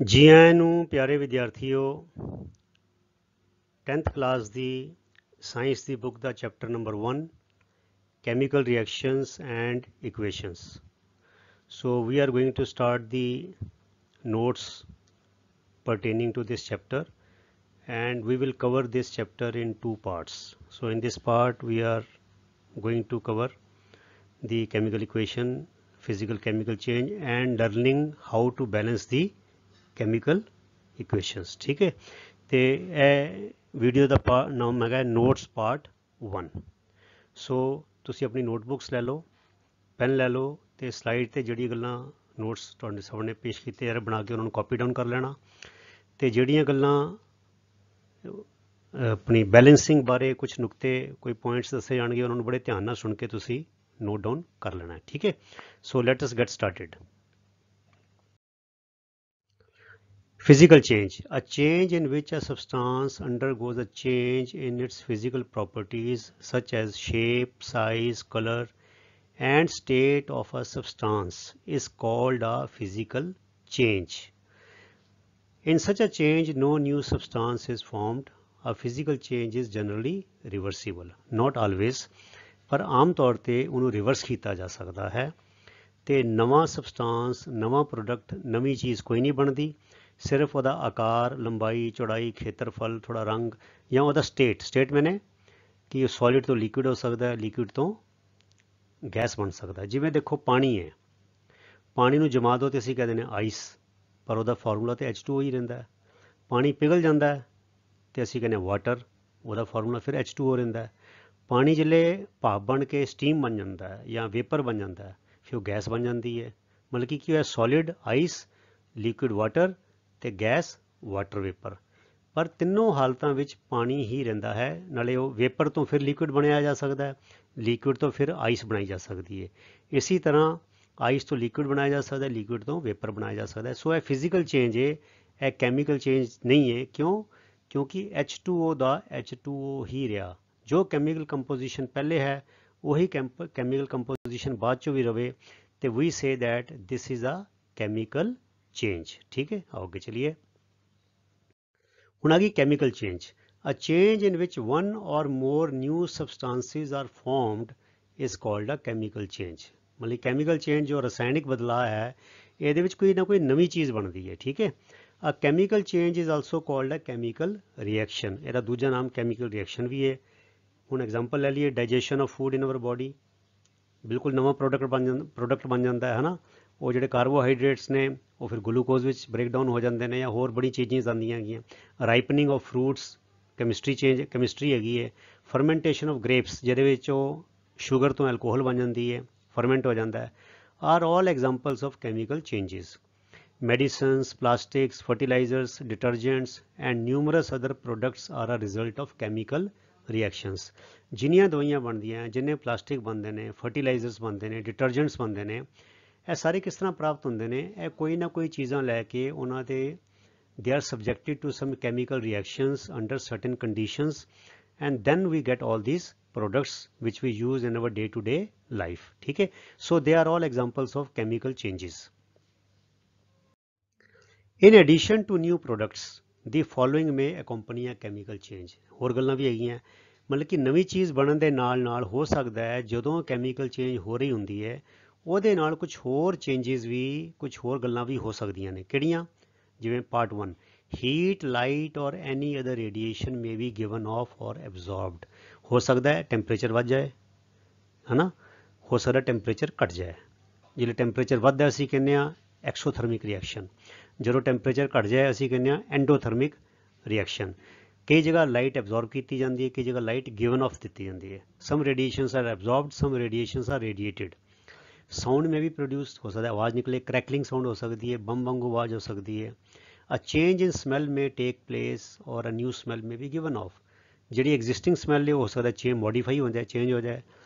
जी आਇਆਂ ਨੂੰ ਪਿਆਰੇ ਵਿਦਿਆਰਥੀਓ 10th class the science the book the chapter number 1 chemical reactions and equations. So we are going to start the notes pertaining to this chapter, and we will cover this chapter in two parts. So in this part we are going to cover the chemical equation, physical chemical change, and learning how to balance the chemical equations. ठीक है, ਤੇ ਇਹ video ਦਾ ਨਾਮ ਹੈਗਾ notes part 1. ਸੋ ਤੁਸੀਂ ਆਪਣੀ notebooks ਲੈ ਲਓ, ਪੈਨ ਲੈ ਲਓ ਤੇ ਸਲਾਈਡ ਤੇ ਜਿਹੜੀ ਗੱਲਾਂ ਨੋਟਸ ਤੁਹਾਡੇ ਸਾਹਮਣੇ ਪੇਸ਼ ਕੀਤੇ ਯਾਰ ਬਣਾ ਕੇ ਉਹਨਾਂ ਨੂੰ ਕਾਪੀ ਡਾਊਨ ਕਰ ਲੈਣਾ, ਤੇ ਜਿਹੜੀਆਂ ਗੱਲਾਂ ਆਪਣੀ ਬੈਲੈਂਸਿੰਗ ਬਾਰੇ ਕੁਝ ਨੁਕਤੇ ਕੋਈ ਪੁਆਇੰਟਸ ਦੱਸੇ ਜਾਣਗੇ ਉਹਨਾਂ ਨੂੰ ਬੜੇ ਧਿਆਨ ਨਾਲ ਸੁਣ ਕੇ ਤੁਸੀਂ ਨੋਟ ਡਾਊਨ ਕਰ ਲੈਣਾ ਹੈ. ਠੀਕ ਹੈ, ਸੋ let us get started. Physical change. A change in which a substance undergoes a change in its physical properties such as shape, size, color, and state of a substance is called a physical change. In such a change, no new substance is formed. A physical change is generally reversible. Not always, पर आम तौर ते उन्होंने reverse किया जा सकता है. ਤੇ ਨਵਾਂ ਸਬਸਟਾਂਸ, ਨਵਾਂ ਪ੍ਰੋਡਕਟ, ਨਵੀਂ ਚੀਜ਼ ਕੋਈ ਨਹੀਂ ਬਣਦੀ. ਸਿਰਫ ਉਹਦਾ ਆਕਾਰ, ਲੰਬਾਈ, ਚੌੜਾਈ, ਖੇਤਰਫਲ, ਥੋੜਾ ਰੰਗ ਜਾਂ ਉਹਦਾ ਸਟੇਟ ਮੈਨੇ ਕਿ ਉਹ ਸੋਲਿਡ ਤੋਂ ਲਿਕੁਇਡ ਹੋ ਸਕਦਾ ਹੈ, ਲਿਕੁਇਡ ਤੋਂ ਗੈਸ ਬਣ ਸਕਦਾ ਹੈ. ਜਿਵੇਂ ਦੇਖੋ ਪਾਣੀ ਹੈ, ਪਾਣੀ ਨੂੰ ਜਮਾ ਦਿਓ ਤੇ ਅਸੀਂ ਕਹਿੰਦੇ ਨੇ ਆਈਸ, ਪਰ ਉਹਦਾ ਫਾਰਮੂਲਾ ਤੇ H2O ਹੀ ਰਹਿੰਦਾ ਹੈ. ਪਾਣੀ ਪਿਘਲ ਜਾਂਦਾ ਹੈ ਤੇ ਅਸੀਂ ਕਹਿੰਦੇ ਵਾਟਰ, ਉਹਦਾ ਫਾਰਮੂਲਾ ਫਿਰ H2O ਰਹਿੰਦਾ ਹੈ. ਪਾਣੀ ਜਿਹੜੇ ਭਾਪ ਬਣ ਕੇ ਸਟੀਮ ਬਣ ਜਾਂਦਾ ਹੈ ਜਾਂ ਵੇਪਰ ਬਣ ਜਾਂਦਾ ਹੈ ਫਿਰ ਉਹ ਗੈਸ ਬਣ ਜਾਂਦੀ ਹੈ. ਮਤਲਬ ਕਿ ਕੀ ਹੋਇਆ, ਸੋਲਿਡ ਆਈਸ, ਲਿਕੁਇਡ ਵਾਟਰ ਤੇ ਗੈਸ ਵਾਟਰ ਵੇਪਰ. ਪਰ ਤਿੰਨੋਂ ਹਾਲਤਾਂ ਵਿੱਚ ਪਾਣੀ ਹੀ ਰਹਿੰਦਾ ਹੈ. ਨਾਲੇ ਉਹ ਵੇਪਰ ਤੋਂ ਫਿਰ ਲਿਕੁਇਡ ਬਣਾਇਆ ਜਾ ਸਕਦਾ ਹੈ, ਲਿਕੁਇਡ ਤੋਂ ਫਿਰ ਆਈਸ ਬਣਾਈ ਜਾ ਸਕਦੀ ਹੈ. ਇਸੇ ਤਰ੍ਹਾਂ ਆਈਸ ਤੋਂ ਲਿਕੁਇਡ ਬਣਾਇਆ ਜਾ ਸਕਦਾ ਹੈ, ਲਿਕੁਇਡ ਤੋਂ ਵੇਪਰ ਬਣਾਇਆ ਜਾ ਸਕਦਾ ਹੈ. ਸੋ ਇਹ ਫਿਜ਼ੀਕਲ ਚੇਂਜ ਹੈ, ਇਹ ਕੈਮੀਕਲ ਚੇਂਜ ਨਹੀਂ ਹੈ. ਕਿਉਂ? ਕਿਉਂਕਿ H2O ਦਾ H2O ਹੀ ਰਿਹਾ. ਜੋ ਕੈਮੀਕਲ ਕੰਪੋਜੀਸ਼ਨ ਪਹਿਲੇ ਹੈ ਉਹੀ ਕੈਮੀਕਲ ਕੰਪੋਜੀਸ਼ਨ ਬਾਅਦ ਚੋਂ ਵੀ ਰਵੇ ਤੇ we say that this is a chemical change. ठीक है, आगे चलिए. ਹੁਣ ਆ ਗਈ chemical change. A change in which one or more new substances are formed is called a chemical change. मतलब chemical change जो रसायनिक बदलाव है ਇਹਦੇ ਵਿੱਚ ਕੋਈ ਨਾ ਕੋਈ ਨਵੀਂ ਚੀਜ਼ ਬਣਦੀ ਹੈ. ਠੀਕ ਹੈ. A chemical change is also called a chemical reaction. ਇਹਦਾ ਦੂਜਾ ਨਾਮ chemical reaction ਵੀ ਹੈ. ਹੁਣ ਐਗਜ਼ਾਮਪਲ ਲੈ ਲਈਏ, digestion of food in our body. ਬਿਲਕੁਲ ਨਵਾਂ ਪ੍ਰੋਡਕਟ ਬਣ ਜਾਂਦਾ ਹੈ ਨਾ. ਉਹ ਜਿਹੜੇ ਕਾਰਬੋਹਾਈਡਰੇਟਸ ਨੇ ਉਹ ਫਿਰ ਗਲੂਕੋਜ਼ ਵਿੱਚ ਬ੍ਰੇਕਡਾਊਨ ਹੋ ਜਾਂਦੇ ਨੇ ਜਾਂ ਹੋਰ ਬੜੀ ਚੀਜ਼ਾਂ ਆਉਂਦੀਆਂ ਹੈਗੀਆਂ. ਰਾਈਪਨਿੰਗ ਆਫ ਫਰੂਟਸ, ਕੈਮਿਸਟਰੀ ਹੈਗੀ ਹੈ. ਫਰਮੈਂਟੇਸ਼ਨ ਆਫ ਗ੍ਰੇਪਸ, ਜਿਹਦੇ ਵਿੱਚ ਉਹ ਸ਼ੂਗਰ ਤੋਂ ਐਲਕੋਹਲ ਬਣ ਜਾਂਦੀ ਹੈ, ਫਰਮੈਂਟ ਹੋ ਜਾਂਦਾ ਹੈ, are all examples of chemical changes. Medicines, plastics, fertilisers, detergents and numerous other products are a result of chemical reactions. ਜਿੰਨੀਆਂ ਦਵਾਈਆਂ ਬਣਦੀਆਂ, ਜਿੰਨੇ ਪਲਾਸਟਿਕ ਬਣਦੇ ਨੇ, ਫਰਟੀਲਾਈਜ਼ਰਸ ਬਣਦੇ ਨੇ, ਡਿਟਰਜੈਂਟਸ ਬਣਦੇ ਨੇ, ਇਹ ਸਾਰੇ ਕਿਸ ਤਰ੍ਹਾਂ ਪ੍ਰਾਪਤ ਹੁੰਦੇ ਨੇ? ਇਹ ਕੋਈ ਨਾ ਕੋਈ ਚੀਜ਼ਾਂ ਲੈ ਕੇ ਉਹਨਾਂ ਦੇ they are subjected to some chemical reactions under certain conditions, and then we get all these products which we use in our day-to-day life. ठीक है, so they are all examples of chemical changes. In addition to new products, the following may accompany a chemical change. ਹੋਰ ਗੱਲਾਂ ਵੀ ਹੈਗੀਆਂ. ਮਤਲਬ ਕਿ ਨਵੀਂ ਚੀਜ਼ ਬਣਨ ਦੇ ਨਾਲ ਹੋ ਸਕਦਾ ਹੈ ਜਦੋਂ ਕੈਮੀਕਲ ਚੇਂਜ ਹੋ ਰਹੀ ਹੁੰਦੀ ਹੈ ਉਹਦੇ ਨਾਲ ਕੁਝ ਹੋਰ ਚੇਂਜਸ ਵੀ, ਕੁਝ ਹੋਰ ਗੱਲਾਂ ਵੀ ਹੋ ਸਕਦੀਆਂ ਨੇ. ਕਿਹੜੀਆਂ? ਜਿਵੇਂ part 1, heat, light or any other radiation may be given off or absorbed. ਹੋ ਸਕਦਾ ਹੈ ਟੈਂਪਰੇਚਰ ਵੱਧ ਜਾਏ, ਹੈ ਨਾ, ਹੋ ਸਕਦਾ ਟੈਂਪਰੇਚਰ ਘਟ ਜਾਏ. ਜਿਹੜੇ ਟੈਂਪਰੇਚਰ ਵੱਧਦਾ ਅਸੀਂ ਕਹਿੰਦੇ ਹਾਂ ਐਕਸੋਥਰਮਿਕ ਰਿਐਕਸ਼ਨ. ਜਦੋਂ ਟੈਂਪਰੇਚਰ ਘਟ ਜਾਏ ਅਸੀਂ ਕਹਿੰਦੇ ਹਾਂ ਐਂਡੋਥਰਮਿਕ ਰਿਐਕਸ਼ਨ. ਕਈ ਜਗ੍ਹਾ ਲਾਈਟ ਐਬਜ਼ੌਰਬ ਕੀਤੀ ਜਾਂਦੀ ਹੈ, ਕਈ ਜਗ੍ਹਾ ਲਾਈਟ ਗਿਵਨ ਆਫ ਦਿੱਤੀ ਜਾਂਦੀ ਹੈ. ਸਮ ਰੇਡੀਏਸ਼ਨਸ ਆਰ ਐਬਜ਼ੌਰਬਡ, ਸਮ ਰੇਡੀਏਸ਼ਨਸ ਆਰ ਰੇਡੀਏਟਿਡ. ਸਾਊਂਡ में भी प्रोड्यूस हो सकता है, आवाज़ निकले, क्रैकलिंग साउंड हो सकती है, बम वांगू आवाज़ हो सकती है. A change in smell may take place or a new smell may be given off. जी एग्जिस्टिंग स्मैल है हो सकता है चेंज मॉडिफाई हो जाए, चेंज हो जाए,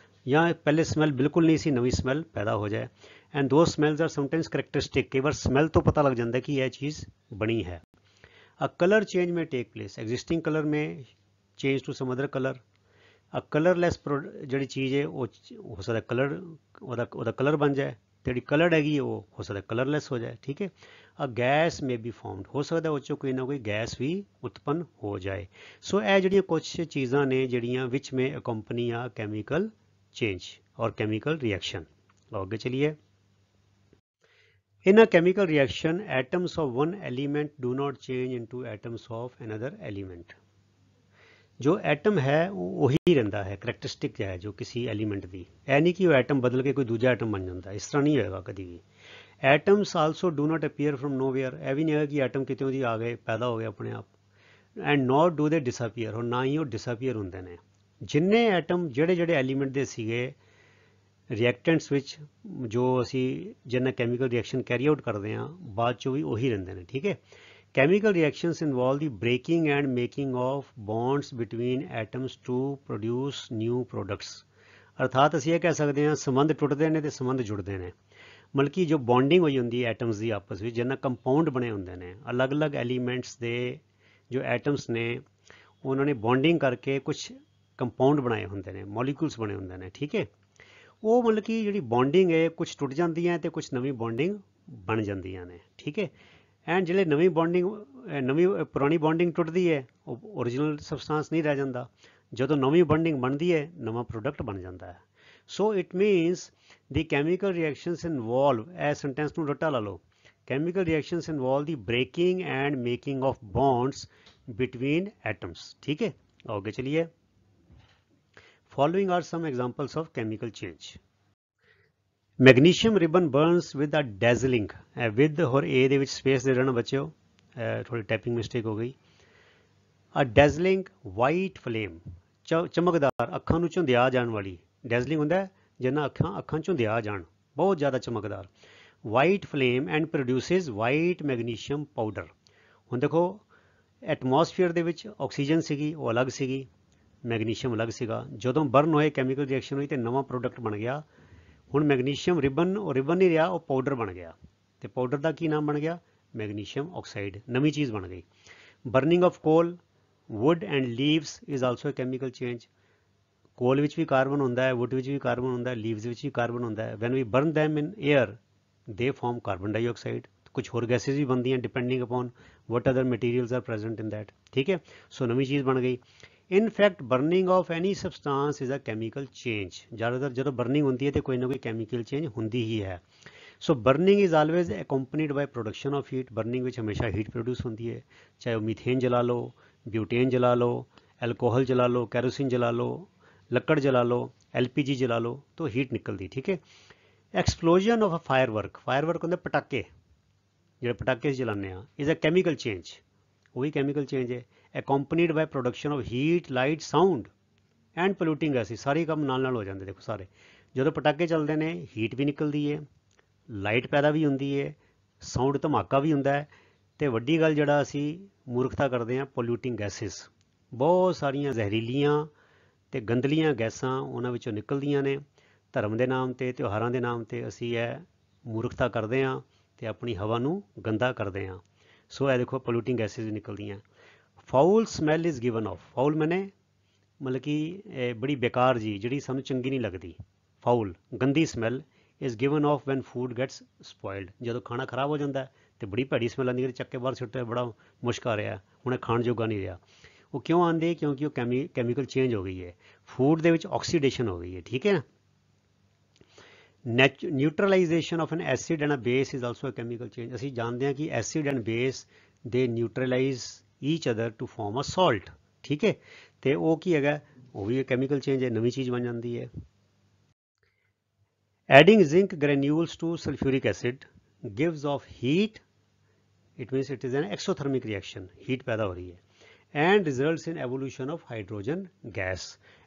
या पहले स्मैल बिल्कुल नहीं सी, नवी स्मैल पैदा हो जाए. एंड दो स्मैल्स आर समटाइम्स करैक्टरिस्टिक. कई बार स्मैल तो पता लग जाता है कि यह चीज़ बनी है. A colour change may take place, existing colour may change to some other colour. Colourless ਜਿਹੜੀ ਚੀਜ਼ ਹੈ ਉਹ ਹੋ ਸਕਦਾ ਕਲਰ ਉਹਦਾ ਕਲਰ ਬਣ ਜਾਏ, ਜਿਹੜੀ ਕਲਰਡ ਹੈਗੀ ਹੈ ਉਹ ਹੋ ਸਕਦਾ ਕਲਰਲੈਸ ਹੋ ਜਾਏ। ਠੀਕ ਹੈ, ਅ ਗੈਸ ਮੇ ਬੀ ਫਾਰਮਡ, ਹੋ ਸਕਦਾ ਉਹ 'ਚੋਂ ਕੋਈ ਨਾ ਕੋਈ ਗੈਸ ਵੀ ਉਤਪੰਨ ਹੋ ਜਾਏ। ਸੋ ਇਹ ਜਿਹੜੀਆਂ ਕੁਛ ਚੀਜ਼ਾਂ ਨੇ ਜਿਹੜੀਆਂ ਵਿਚ ਮੇ ਅਕੰਪਨੀ ਆ ਕੈਮੀਕਲ ਚੇਂਜ ਔਰ ਕੈਮੀਕਲ ਰਿਐਕਸ਼ਨ। ਅੱਗੇ ਚਲਿਏ। In a chemical reaction, atoms of one element do not change into atoms of another element. ਜੋ ਐਟਮ ਹੈ ਉਹ ਉਹੀ ਰਹਿੰਦਾ ਹੈ, ਕਰੈਕਟਰਿਸਟਿਕ ਹੈ ਜੋ ਕਿਸੇ ਐਲੀਮੈਂਟ ਦੀ। ਇਹ ਨਹੀਂ ਕਿ ਉਹ ਐਟਮ ਬਦਲ ਕੇ ਕੋਈ ਦੂਜਾ ਐਟਮ ਬਣ ਜਾਂਦਾ, ਇਸ ਤਰ੍ਹਾਂ ਨਹੀਂ ਹੋਏਗਾ ਕਦੀ ਵੀ। Atoms also do not appear from nowhere, ਇਹ ਵੀ ਨਹੀਂ ਹੈਗਾ ਕਿ ਐਟਮ ਕਿਤੋਂ ਦੀ ਆ ਗਏ, ਪੈਦਾ ਹੋ ਗਏ ਆਪਣੇ ਆਪ। ਐਂਡ ਨੋਟ ਡੂ ਦੇ ਡਿਸਅਪੀਅਰ, ਔਰ ਨਾ ਹੀ ਉਹ ਡਿਸਅਪੀਅਰ ਹੁੰਦੇ ਨੇ। ਜਿੰਨੇ ਐਟਮ ਜਿਹੜੇ ਜਿਹੜੇ ਐਲੀਮੈਂਟ ਦੇ ਸੀਗੇ ਰਿਐਕਟੈਂਟਸ ਵਿੱਚ, ਜੋ ਅਸੀਂ ਜਿਹਨਾਂ ਕੈਮੀਕਲ ਰਿਐਕਸ਼ਨ ਕੈਰੀ ਆਊਟ ਕਰਦੇ ਹਾਂ, ਬਾਅਦ 'ਚੋਂ ਵੀ ਉਹੀ ਰਹਿੰਦੇ ਨੇ। ਠੀਕ ਹੈ, chemical reactions involve the breaking and making of bonds between atoms to produce new products। ਅਰਥਾਤ ਅਸੀਂ ਇਹ ਕਹਿ ਸਕਦੇ ਹਾਂ ਸੰਬੰਧ ਟੁੱਟਦੇ ਨੇ ਤੇ ਸੰਬੰਧ ਜੁੜਦੇ ਨੇ। ਮਤਲਬ ਕਿ ਜੋ ਬੌਂਡਿੰਗ ਹੋਈ ਹੁੰਦੀ ਹੈ ਐਟਮਸ ਦੀ ਆਪਸ ਵਿੱਚ, ਜਿਹਨਾਂ ਕੰਪਾਊਂਡ ਬਣੇ ਹੁੰਦੇ ਨੇ, ਅਲੱਗ-ਅਲੱਗ ਐਲੀਮੈਂਟਸ ਦੇ ਜੋ ਐਟਮਸ ਨੇ ਉਹਨਾਂ ਨੇ ਬੌਂਡਿੰਗ ਕਰਕੇ ਕੁਛ ਕੰਪਾਊਂਡ ਬਣਾਏ ਹੁੰਦੇ ਨੇ, ਮੋਲੀਕੂਲਸ ਬਣੇ ਹੁੰਦੇ ਨੇ। ਠੀਕ ਹੈ, ਉਹ ਮਤਲਬ ਕਿ ਜਿਹੜੀ ਬੌਂਡਿੰਗ ਹੈ ਕੁਛ ਟੁੱਟ ਜਾਂਦੀਆਂ ਤੇ ਕੁਛ ਨਵੀਂ ਬੌਂਡਿੰਗ ਬਣ ਜਾਂਦੀਆਂ ਨੇ। ਠੀਕ ਹੈ, ਐਂਡ ਜਿਹੜੇ ਨਵੀਂ ਪੁਰਾਣੀ ਬੌਂਡਿੰਗ ਟੁੱਟਦੀ ਹੈ ਉਹ ਓਰੀਜਨਲ ਸਬਸਟੈਂਸ ਨਹੀਂ ਰਹਿ ਜਾਂਦਾ। ਜਦੋਂ ਨਵੀਂ ਬੌਂਡਿੰਗ ਬਣਦੀ ਹੈ ਨਵਾਂ ਪ੍ਰੋਡਕਟ ਬਣ ਜਾਂਦਾ ਹੈ। So it means the chemical reactions involve, ਇਹ ਸੈਂਟੈਂਸ ਨੂੰ ਰੱਟਾ ਲਾ ਲਓ, chemical reactions involve the breaking and making of bonds between atoms. ठीक है, आगे चलिए। Following are some examples of chemical change. Magnesium ribbon burns with a dazzling, with ਹੋਰ ਏ ਦੇ ਵਿੱਚ ਸਪੇਸ ਦੇ ਰਹਿਣਾ ਬੱਚਿਓ, ਥੋੜੀ ਟਾਈਪਿੰਗ ਮਿਸਟੇਕ ਹੋ ਗਈ। ਅ ਡੈਜ਼ਲਿੰਗ ਵਾਈਟ ਫਲੇਮ, ਚਮਕਦਾਰ, ਅੱਖਾਂ ਨੂੰ ਝੁੰਦਿਆ ਜਾਣ ਵਾਲੀ। ਡੈਜ਼ਲਿੰਗ ਹੁੰਦਾ ਜਿਹਨਾਂ ਅੱਖਾਂ ਝੁੰਦਿਆ ਜਾਣ, ਬਹੁਤ ਜ਼ਿਆਦਾ ਚਮਕਦਾਰ। White flame and produces white magnesium powder. ਹੁਣ ਦੇਖੋ ਐਟਮੋਸਫੀਅਰ ਦੇ ਵਿੱਚ ਆਕਸੀਜਨ ਸੀਗੀ, ਉਹ ਅਲੱਗ ਸੀਗੀ, ਮੈਗਨੀਸ਼ੀਅਮ ਅਲੱਗ ਸੀਗਾ। ਜਦੋਂ ਬਰਨ ਹੋਏ ਕੈਮੀਕਲ ਰਿਐਕਸ਼ਨ ਹੋਈ ਤੇ ਨਵਾਂ ਪ੍ਰੋਡਕਟ ਬਣ ਗਿਆ। ਹੁਣ ਮੈਗਨੀਸ਼ੀਅਮ ਰਿਬਨ, ਉਹ ਰਿਬਨ ਨਹੀਂ ਰਿਹਾ, ਉਹ ਪਾਊਡਰ ਬਣ ਗਿਆ। ਤੇ ਪਾਊਡਰ ਦਾ ਕੀ ਨਾਮ ਬਣ ਗਿਆ? ਮੈਗਨੀਸ਼ੀਅਮ ਆਕਸਾਈਡ, ਨਵੀਂ ਚੀਜ਼ ਬਣ ਗਈ। Burning of coal, wood and leaves is also a chemical change. Coal ਵਿੱਚ ਵੀ ਕਾਰਬਨ ਹੁੰਦਾ ਹੈ, ਵੁੱਡ ਵਿੱਚ ਵੀ ਕਾਰਬਨ ਹੁੰਦਾ ਹੈ, ਲੀਵਸ ਵਿੱਚ ਵੀ ਕਾਰਬਨ ਹੁੰਦਾ ਹੈ। When we burn them in air they form carbon dioxide. ਕੁਛ ਹੋਰ ਗੈਸਿਸ ਵੀ ਬਣਦੀਆਂ depending upon what other materials are present in that. ਠੀਕ ਹੈ, ਸੋ ਨਵੀਂ ਚੀਜ਼ ਬਣ ਗਈ। In fact burning of any substance is a chemical change. ਜ਼ਿਆਦਾਤਰ ਜਦੋਂ ਬਰਨਿੰਗ ਹੁੰਦੀ ਹੈ ਤਾਂ ਕੋਈ ਨਾ ਕੋਈ ਕੈਮੀਕਲ ਚੇਂਜ ਹੁੰਦੀ ਹੀ ਹੈ। So burning is always accompanied by production of heat. Burning ਵਿੱਚ ਹਮੇਸ਼ਾ ਹੀਟ ਪ੍ਰੋਡਿਊਸ ਹੁੰਦੀ ਹੈ, ਚਾਹੇ ਉਹ ਮੀਥੇਨ ਜਲਾ ਲਓ, ਬਿਊਟੇਨ ਜਲਾ ਲਓ, ਐਲਕੋਹਲ ਜਲਾ ਲਓ, ਕੈਰੋਸਿਨ ਜਲਾ ਲਓ, ਲੱਕੜ ਜਲਾ ਲਓ, LPG ਜਲਾ ਲਓ, ਤਾਂ ਹੀਟ ਨਿਕਲਦੀ। ਠੀਕ ਹੈ, ਐਕਸਪਲੋਜਨ ਆਫ ਅ ਫਾਇਰਵਰਕ, ਫਾਇਰਵਰਕ ਹੁੰਦੇ ਪਟਾਕੇ, ਜਿਹੜੇ ਪਟਾਕੇ ਜਲਾਉਂਦੇ ਆ, ਇਜ਼ ਅ ਕੈਮੀਕਲ ਚੇਂਜ, ਉਹ ਵੀ ਕੈਮੀਕਲ ਚੇਂਜ ਹੈ। accompanied by production of heat, light, sound and polluting gases। ਸਾਰੇ ਕੰਮ ਨਾਲ ਨਾਲ ਹੋ ਜਾਂਦੇ। ਦੇਖੋ ਸਾਰੇ ਜਦੋਂ ਪਟਾਕੇ ਚੱਲਦੇ ਨੇ ਹੀਟ ਵੀ ਨਿਕਲਦੀ ਹੈ, ਲਾਈਟ ਪੈਦਾ ਵੀ ਹੁੰਦੀ ਹੈ, ਸਾਊਂਡ ਧਮਾਕਾ ਵੀ ਹੁੰਦਾ ਹੈ, ਤੇ ਵੱਡੀ ਗੱਲ ਜਿਹੜਾ ਅਸੀਂ ਮੂਰਖਤਾ ਕਰਦੇ ਹਾਂ, ਪੋਲਿਊਟਿੰਗ ਗੈਸਿਸ, ਬਹੁਤ ਸਾਰੀਆਂ ਜ਼ਹਿਰੀਲੀਆਂ ਤੇ ਗੰਦਲੀਆਂ ਗੈਸਾਂ ਉਹਨਾਂ ਵਿੱਚੋਂ ਨਿਕਲਦੀਆਂ ਨੇ। ਧਰਮ ਦੇ ਨਾਮ ਤੇ, ਤਿਉਹਾਰਾਂ ਦੇ ਨਾਮ ਤੇ ਅਸੀਂ ਇਹ ਮੂਰਖਤਾ ਕਰਦੇ ਹਾਂ ਤੇ ਆਪਣੀ ਹਵਾ ਨੂੰ ਗੰਦਾ ਕਰਦੇ ਹਾਂ। ਸੋ ਇਹ ਦੇਖੋ ਪੋਲਿਊਟਿੰਗ ਗੈਸਿਸ ਨਿਕਲਦੀਆਂ। Foul smell is given of, foul ਮੈਨੇ ਮਤਲਬ ਕਿ ਬੜੀ ਬੇਕਾਰ ਜੀ, ਜਿਹੜੀ ਸਾਨੂੰ ਚੰਗੀ ਨਹੀਂ ਲੱਗਦੀ। ਫਾਊਲ, ਗੰਦੀ smell is given off when food gets spoiled. ਜਦੋਂ ਖਾਣਾ ਖਰਾਬ ਹੋ ਜਾਂਦਾ ਤੇ ਬੜੀ ਭੈੜੀ ਸਮੈਲ ਆਉਂਦੀ ਹੈ, ਚੱਕ ਕੇ ਬਾਹਰ ਸੁੱਟਿਆ, ਬੜਾ ਮੁਸ਼ਕ ਆ ਰਿਹਾ, ਹੁਣ ਇਹ ਖਾਣ ਜੋਗਾ ਨਹੀਂ ਰਿਹਾ। ਉਹ ਕਿਉਂ ਆਉਂਦੇ? ਕਿਉਂਕਿ ਉਹ ਕੈਮੀਕਲ ਚੇਂਜ ਹੋ ਗਈ ਹੈ, ਫੂਡ ਦੇ ਵਿੱਚ ਆਕਸੀਡੇਸ਼ਨ ਹੋ ਗਈ ਹੈ। ਠੀਕ ਹੈ ਨਾ। Neutralization of an acid and a base is also a chemical change. ਅਸੀਂ ਜਾਣਦੇ ਹਾਂ ਕਿ ਐਸਿਡ ਐਂਡ ਬੇਸ ਦੇ neutralize each other to form a salt. ਠੀਕ ਹੈ, ਤੇ ਉਹ ਕੀ ਹੈਗਾ? ਉਹ ਵੀ ਕੈਮੀਕਲ ਚੇਂਜ ਹੈ, ਨਵੀਂ ਚੀਜ਼ ਬਣ ਜਾਂਦੀ ਹੈ। Adding zinc granules to sulphuric acid gives off heat, it means it is an exothermic reaction, heat ਪੈਦਾ ਹੋ ਰਹੀ ਹੈ, and results in evolution of hydrogen gas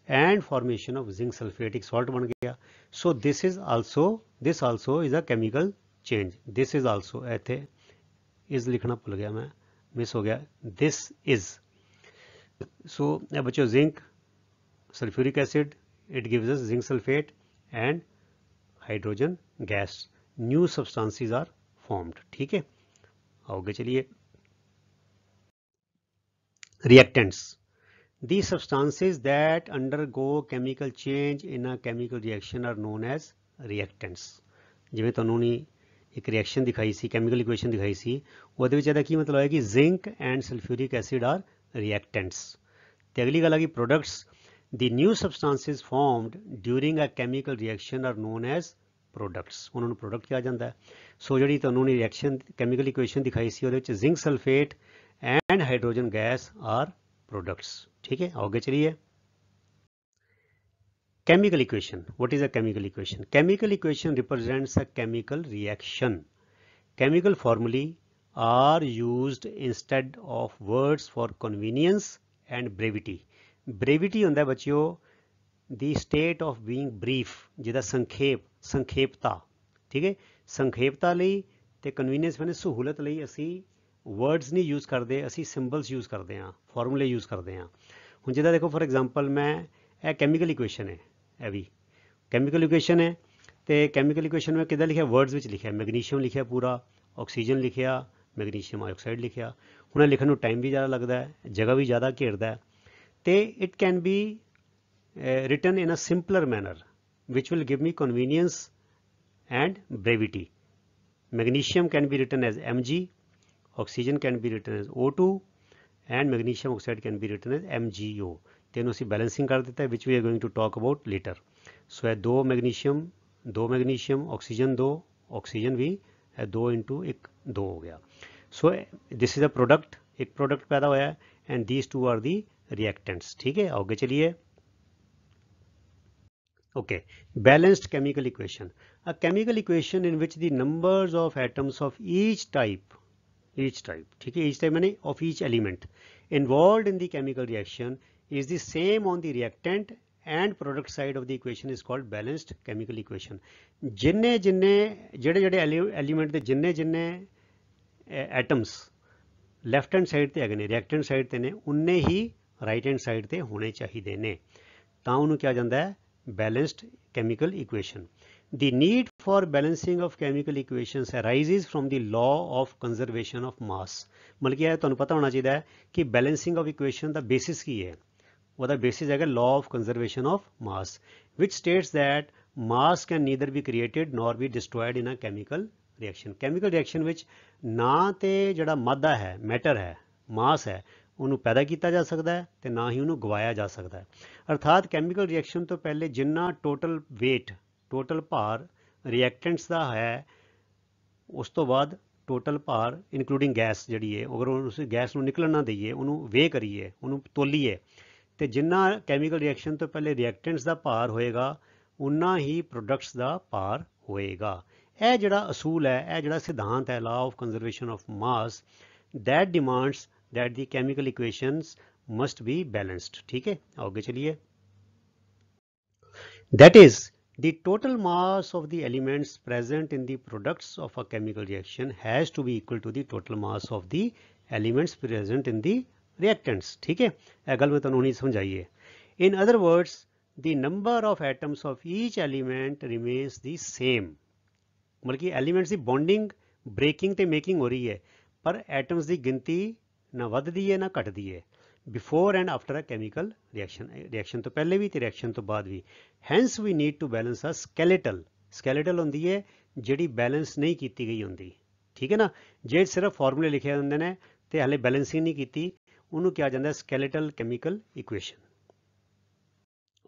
and formation of zinc sulfate, ਇੱਕ salt ਬਣ ਗਿਆ। so this also is a chemical change। this is also, ਇੱਥੇ is ਲਿਖਣਾ ਭੁੱਲ ਗਿਆ ਮੈਂ, ਮਿਸ ਹੋ ਗਿਆ, this is। so ਇਹ ਬੱਚੋ zinc sulfuric acid, it gives us zinc sulfate and hydrogen gas, new substances are formed। ठीक है, आगे चलिए। Reactants, these substances that undergo chemical change in a chemical reaction are known as reactants। ਜਿਵੇਂ ਤੁਹਾਨੂੰ ਨਹੀਂ ਇੱਕ ਰਿਐਕਸ਼ਨ ਦਿਖਾਈ ਸੀ, chemical equation ਦਿਖਾਈ ਸੀ, ਉਹਦੇ ਵਿੱਚ ਇਹਦਾ ਕੀ ਮਤਲਬ ਹੈ ਕਿ zinc and sulphuric acid are reactants. ਤੇ ਅਗਲੀ ਗੱਲ ਆ ਕਿ ਪ੍ਰੋਡਕਟਸ ਦੀ new substances formed during a chemical reaction are known as products, ਉਹਨਾਂ ਨੂੰ ਪ੍ਰੋਡਕਟ ਕਿਹਾ ਜਾਂਦਾ ਹੈ। ਸੋ ਜਿਹੜੀ ਤੁਹਾਨੂੰ ਰਿਐਕਸ਼ਨ ਕੈਮੀਕਲ ਇਕੁਏਸ਼ਨ ਦਿਖਾਈ ਸੀ ਉਹਦੇ ਵਿੱਚ zinc sulphate and hydrogen gas are products. ਠੀਕ ਹੈ, ਅੱਗੇ ਚਲੀਏ। Chemical equation. What is a chemical equation? Chemical equation represents a chemical reaction. Chemical formulae are used instead of words for convenience and brevity. Brevity ਹੁੰਦਾ ਬੱਚਿਓ the state of being brief, ਜਿਹਦਾ ਸੰਖੇਪਤਾ। ਠੀਕ ਹੈ, ਸੰਖੇਪਤਾ ਲਈ ਤੇ ਕਨਵੀਨੀਅੰਸ ਮੈਨੇ ਸਹੂਲਤ ਲਈ ਅਸੀਂ ਵਰਡਸ ਨਹੀਂ ਯੂਜ਼ ਕਰਦੇ, ਅਸੀਂ ਸਿੰਬਲਸ ਯੂਜ਼ ਕਰਦੇ ਹਾਂ, ਫਾਰਮੂਲੇ ਯੂਜ਼ ਕਰਦੇ ਹਾਂ। ਹੁਣ ਜਿੱਦਾਂ ਦੇਖੋ ਫੋਰ ਐਗਜ਼ਾਮਪਲ ਮੈਂ ਇਹ ਕੈਮੀਕਲ ਇਕੁਏਸ਼ਨ ਹੈ, ਇਹ ਵੀ ਕੈਮੀਕਲ ਇਕੁਏਸ਼ਨ ਹੈ ਤੇ ਕੈਮੀਕਲ ਇਕੁਏਸ਼ਨ ਮੈਂ ਕਿੱਦਾਂ ਲਿਖਿਆ, ਵਰਡਸ ਵਿੱਚ ਲਿਖਿਆ, ਮੈਗਨੀਸ਼ੀਅਮ ਲਿਖਿਆ ਪੂਰਾ, ਆਕਸੀਜਨ ਲਿਖਿਆ, ਮੈਗਨੀਸ਼ੀਅਮ ਆਇਓਕਸਾਈਡ ਲਿਖਿਆ। ਹੁਣ ਇਹ ਲਿਖਣ ਨੂੰ ਟਾਈਮ ਵੀ ਜ਼ਿਆਦਾ ਲੱਗਦਾ ਹੈ, ਜਗ੍ਹਾ ਵੀ ਜ਼ਿਆਦਾ ਘੇਰਦਾ ਹੈ, ਤੇ it can be written in a simpler manner which will give me convenience and brevity. Magnesium can be written as Mg, oxygen can be written as O2 and magnesium oxide can be written as MgO. तीनों से balancing कर देता है which we are going to talk about later. So है दो magnesium oxygen दो, oxygen भी है 2 into 1 2 हो गया। So this is a product, एक प्रोडक्ट पैदा हुआ है and these two are the reactants। ठीक है, आगे चलिए। Okay, balanced chemical equation. A chemical equation in which the numbers of atoms of each type, ठीक है, each type माने of each element involved in the chemical reaction is the same on the reactant and product side of the equation is called balanced chemical equation. जिन्ने ਜਿਹੜੇ element ਦੇ जिन्ने atoms left hand side ਤੇ ਹੈਗੇ ਨੇ, reactant side ਤੇ ਨੇ, ਉਨੇ ਹੀ right hand side ਤੇ ਹੋਣੇ ਚਾਹੀਦੇ ਨੇ, ਤਾਂ ਉਹਨੂੰ ਕਿਹਾ ਜਾਂਦਾ ਹੈ balanced chemical equation. The need for balancing of chemical equations arises from the law of conservation of mass. ਮਤਲਬ ਕਿ ਇਹ ਤੁਹਾਨੂੰ ਪਤਾ ਹੋਣਾ ਚਾਹੀਦਾ ਹੈ ਕਿ balancing of equation the basis ਕੀ ਹੈ। ਉਹਦਾ basis ਹੈਗਾ law of conservation of mass, which states that mass can neither be created nor be destroyed in a chemical reaction. chemical reaction ਵਿੱਚ ਨਾ ਤੇ ਜਿਹੜਾ ਮਾਦਾ ਹੈ, ਮੈਟਰ ਹੈ, ਮਾਸ ਹੈ, ਉਹਨੂੰ ਪੈਦਾ ਕੀਤਾ ਜਾ ਸਕਦਾ ਹੈ ਤੇ ਨਾ ਹੀ ਉਹਨੂੰ ਗਵਾਇਆ ਜਾ ਸਕਦਾ ਹੈ। ਅਰਥਾਤ ਕੈਮੀਕਲ ਰਿਐਕਸ਼ਨ ਤੋਂ ਪਹਿਲੇ ਜਿੰਨਾ ਟੋਟਲ ਵੇਟ, ਟੋਟਲ ਭਾਰ ਰਿਐਕਟੈਂਟਸ ਦਾ ਹੈ, ਉਸ ਤੋਂ ਬਾਅਦ ਟੋਟਲ ਭਾਰ ਇਨਕਲੂਡਿੰਗ ਗੈਸ ਜਿਹੜੀ ਹੈ, ਅਗਰ ਉਸ ਗੈਸ ਨੂੰ ਨਿਕਲਣ ਨਾ ਦਈਏ, ਉਹਨੂੰ ਵੇ ਕਰੀਏ, ਉਹਨੂੰ ਤੋਲੀਏ, ਤੇ ਜਿੰਨਾ ਕੈਮੀਕਲ ਰਿਐਕਸ਼ਨ ਤੋਂ ਪਹਿਲੇ ਰਿਐਕਟੈਂਟਸ ਦਾ ਭਾਰ ਹੋਏਗਾ ਉਨਾ ਹੀ ਪ੍ਰੋਡਕਟਸ ਦਾ ਭਾਰ ਹੋਏਗਾ। ਇਹ ਜਿਹੜਾ ਅਸੂਲ ਹੈ, ਇਹ ਜਿਹੜਾ ਸਿਧਾਂਤ ਹੈ law of conservation of mass, that demands that the chemical equations must be balanced. ठीक है, आगे चलिए। That is, the total mass of the elements present in the products of a chemical reaction has to be equal to the total mass of the elements present in the reactants. ठीक है, ਇਹ ਗੱਲ ਮੈਂ ਤੁਹਾਨੂੰ ਨਹੀਂ ਸਮਝਾਈਏ। In other words, the number of atoms of each element remains the same. मतलब कि elements ਦੀ bonding, breaking ਤੇ ਮੇਕਿੰਗ ਹੋ ਰਹੀ ਹੈ, ਪਰ ਐਟਮਸ ਦੀ ਗਿਣਤੀ ਨਾ ਵੱਧਦੀ ਹੈ ਨਾ ਘਟਦੀ ਹੈ before and after a chemical reaction, reaction ਤੋਂ ਪਹਿਲੇ ਵੀ ਤੇ ਰਿਐਕਸ਼ਨ ਤੋਂ ਬਾਅਦ ਵੀ। Hence we need to balance a skeletal ਹੁੰਦੀ ਹੈ ਜਿਹੜੀ ਬੈਲੈਂਸ ਨਹੀਂ ਕੀਤੀ ਗਈ ਹੁੰਦੀ। ਠੀਕ ਹੈ ਨਾ, ਜੇ ਸਿਰਫ ਫਾਰਮੂਲੇ ਲਿਖੇ ਹੁੰਦੇ ਨੇ ਤੇ ਹਾਲੇ ਬੈਲੈਂਸਿੰਗ ਨਹੀਂ ਕੀਤੀ, ਉਹਨੂੰ ਕਿਹਾ ਜਾਂਦਾ skeletal chemical equation.